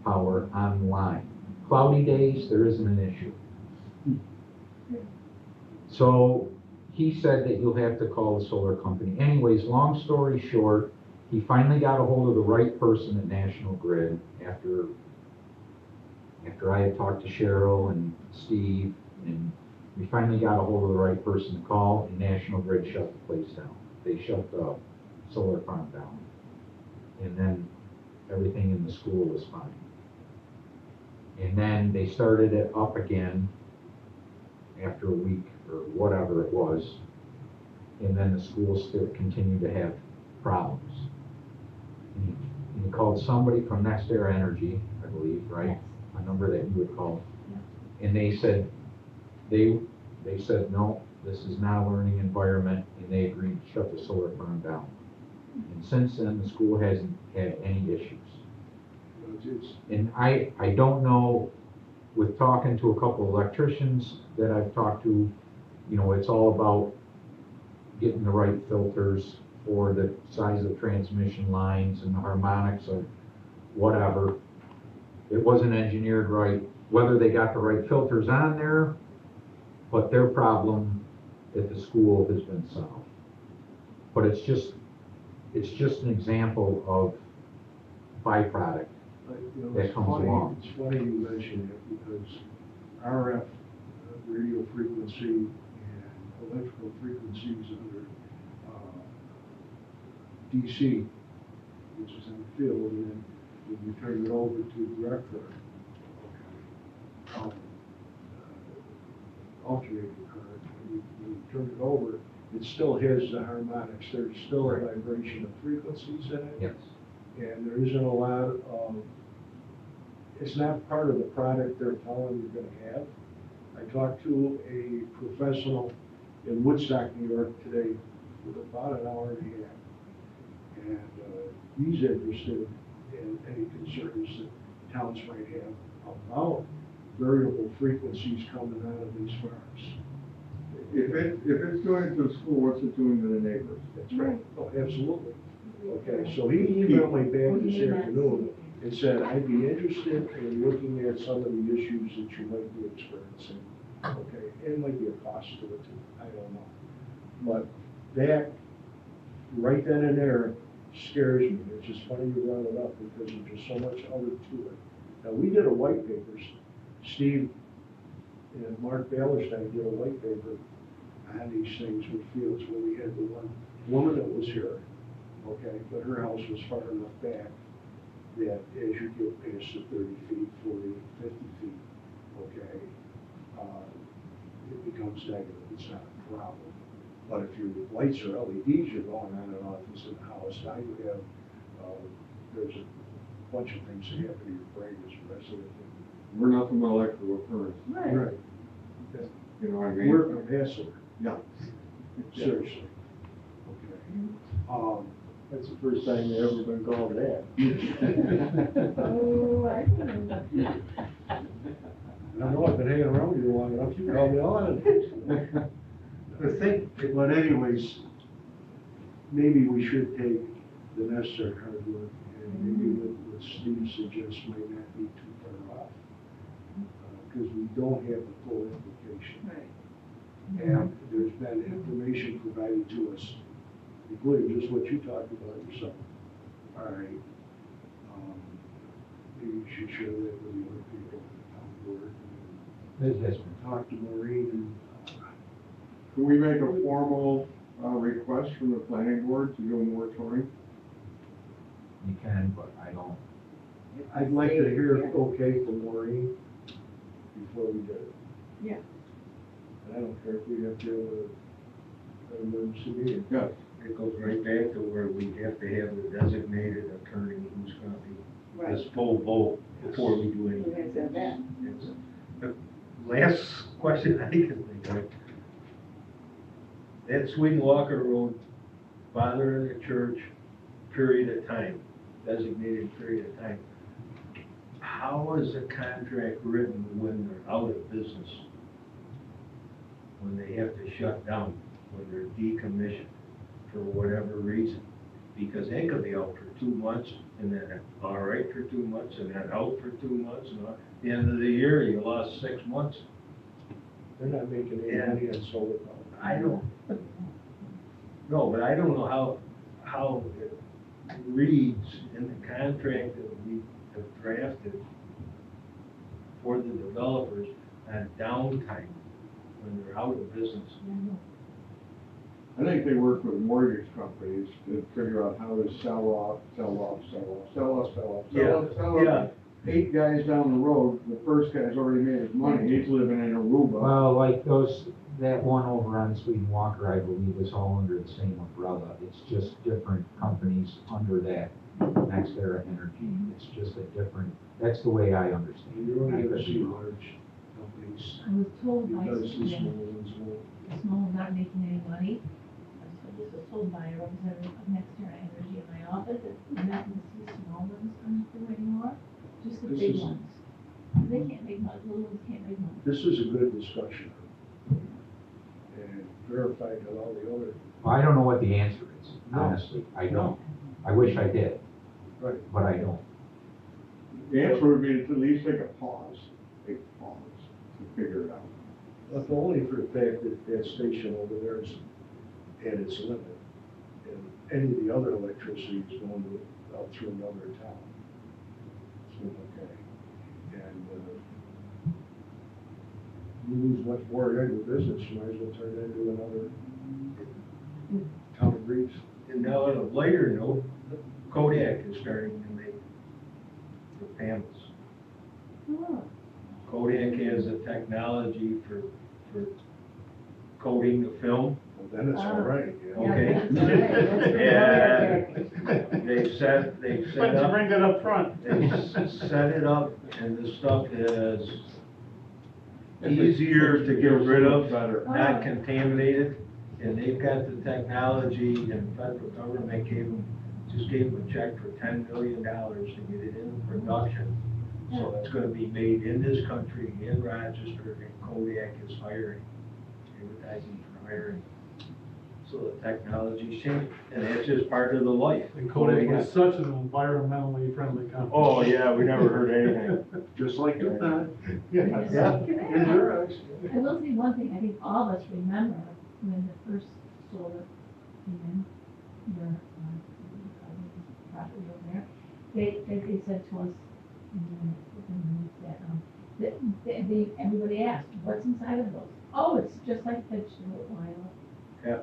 S12: power on the line. Cloudy days, there isn't an issue. So he said that you'll have to call the solar company. Anyways, long story short, he finally got a hold of the right person at National Grid after I had talked to Cheryl and Steve, and we finally got a hold of the right person to call, and National Grid shut the place down. They shut the solar farm down. And then everything in the school was fine. And then they started it up again after a week or whatever it was. And then the school still continued to have problems. And he called somebody from Next Era Energy, I believe, right?
S1: Yes.
S12: A number that you would call. And they said, they said, no, this is not a learning environment, and they agreed to shut the solar farm down. And since then, the school hasn't had any issues. And I don't know, with talking to a couple of electricians that I've talked to, it's all about getting the right filters for the size of transmission lines and the harmonics of whatever. It wasn't engineered right, whether they got the right filters on there, but their problem at the school has been solved. But it's just an example of byproduct that comes along.
S2: It's funny you mention it, because RF, radio frequency, and electrical frequencies under DC, which is in the field, and then when you turn it over to direct current, alternating current, when you turn it over, it still has the harmonics. There's still a vibration of frequencies in it.
S12: Yes.
S2: And there isn't a lot of, it's not part of the product they're telling you're gonna have. I talked to a professional in Woodstock, New York today for about an hour and a half. And he's interested in any concerns that towns might have about variable frequencies coming out of these farms.
S5: If it's doing to the school, what's it doing to the neighbors?
S2: That's right. Oh, absolutely. Okay, so he emailed me back this afternoon and said, I'd be interested in looking at some of the issues that you might be experiencing. Okay, and might be a cost to it too, I don't know. But that, right then and there, scares me. It's just funny you brought it up because there's just so much other to it. Now, we did a white paper, Steve and Mark Ballerstein did a white paper on these things with fields where we had the one woman that was here, okay, but her house was far enough back that as you get past the 30 feet, 40, 50 feet, okay, it becomes negative, it's not a problem. But if your lights are LEDs, you're going on and off as in the house, now you have, there's a bunch of things that happen to your brain as a resident.
S5: We're nothing but electrical currents,
S2: Right.
S5: you know what I mean?
S2: We're a capacitor,
S5: Yeah.
S2: seriously. Okay.
S6: That's the first time you've ever been called that.
S7: Oh, I remember.
S2: I know I've been hanging around with you long enough, you call me on it. The thing, but anyways, maybe we should take the necessary hard work and maybe what Steve suggests might not be too far off. Because we don't have the full implication.
S7: Right.
S2: And there's been information provided to us, including just what you talked about yourself. All right. Maybe you should share that with the other people on the town board.
S12: It has been.
S2: Talk to Maureen and,
S5: Can we make a formal, request from the planning board to do a moratorium?
S12: You can, but I don't.
S2: I'd like to hear okay from Maureen before we do it.
S7: Yeah.
S2: And I don't care if we have to have an emergency meeting.
S5: Yes.
S6: It goes right back to where we have to have a designated attorney who's gonna be
S7: Right.
S6: this full vote before we do
S7: Who
S6: anything.
S7: has said that?
S6: It's- The last question I can think of, that Sweden Walker Road, father in the church, period of time, designated period of time. How is the contract written when they're out of business? When they have to shut down, when they're decommissioned for whatever reason? Because they could be out for 2 months and then all right for 2 months and then out for 2 months and at the end of the year, you lost 6 months.
S2: They're not making any money on solar power.
S6: I don't, no, but I don't know how it reads in the contract that we have drafted for the developers on downtime when they're out of business.
S5: I think they work with mortgage companies to figure out how to sell off.
S6: Yeah.
S5: 8 guys down the road, the first guy's already made his money, he's living in Aruba.
S12: Well, like that one over on Sweden Walker, I believe, is all under the same umbrella. It's just different companies under that NextEra Energy. It's just a different, that's the way I understand it.
S2: You're
S12: I
S2: only
S12: could
S2: gonna
S12: be
S2: see
S12: wrong.
S2: large companies
S1: I was told by,
S2: because the
S1: yeah,
S2: small ones won't.
S1: the small ones aren't making any money. This was told by a representative of NextEra Energy in my office, that we're not gonna see small ones come through anymore, just the
S2: This
S1: big
S2: is-
S1: ones. They can't make money, little ones can't make money.
S2: This is a good discussion. And verified that all the other,
S12: Well, I don't know what the answer is,
S2: No.
S12: honestly. I don't. I wish I did,
S2: right.
S12: but I don't.
S5: The answer would be to at least take a pause to figure it out.
S2: If only for the fact that that station over there is at its limit. And any of the other electricity is going to, out through another town. So, okay. And, you lose much more of your business, you might as well turn it into another town of Greece.
S6: And now on a lighter note, Kodak is starting to make the panels.
S7: Oh,
S6: Kodak has a technology for coating the film,
S2: Well, then it's all right, yeah.
S6: okay?
S7: Yeah,
S6: And they've set
S10: But you
S6: up,
S10: bring that up front.
S6: they set it up, and the stuff is easier to get rid of,
S5: Better.
S6: not contaminated, and they've got the technology, and the federal government just gave them a check for $10 million to get it in production. So it's gonna be made in this country, in Rochester, and Kodiak is hiring, advertising for hiring. So the technology's changing, and it's just part of the life.
S10: And Kodak was such an environmentally friendly company.
S5: Oh, yeah, we never heard anything.
S2: Just like you thought.
S10: Yeah.
S2: In your eyes.
S1: I will say one thing, I think all of us remember when the first solar came in, your, property over there, they said to us, that everybody asked, what's inside of those? Oh, it's just like vegetable oil.
S6: Yeah.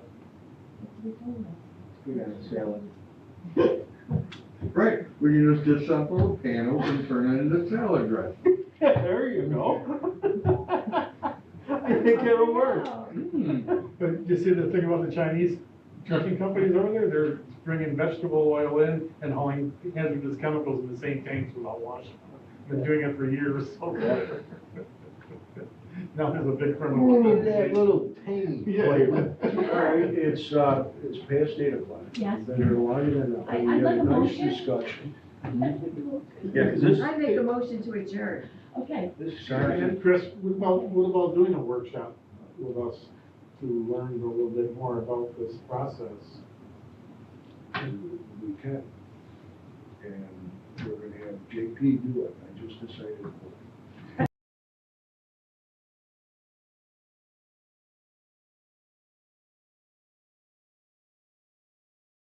S1: That's what they told us.
S6: We're gonna sell it.
S11: Right, we can just disassemble panels and turn it into salad dressing.
S5: There you go. I think it'll work.
S10: But you see the thing about the Chinese trucking companies over there, they're bringing vegetable oil in and hauling hazardous chemicals in the same tanks without washing them. Been doing it for years, so. Now there's a big criminal.
S2: Look at that little tiny
S10: Yeah.
S2: flavor. All right, it's past 8 o'clock.
S1: Yes.
S2: We've been here longer than enough.
S1: I
S2: We
S1: like
S2: had
S1: a
S2: a nice
S1: motion.
S2: discussion.
S6: Yeah, 'cause this,
S7: I make a motion to adjourn.
S1: Okay,
S2: This is
S10: And Chris, what about doing a workshop with us to learn a little bit more about this process?
S2: we can. And we're gonna have JP do it. I just decided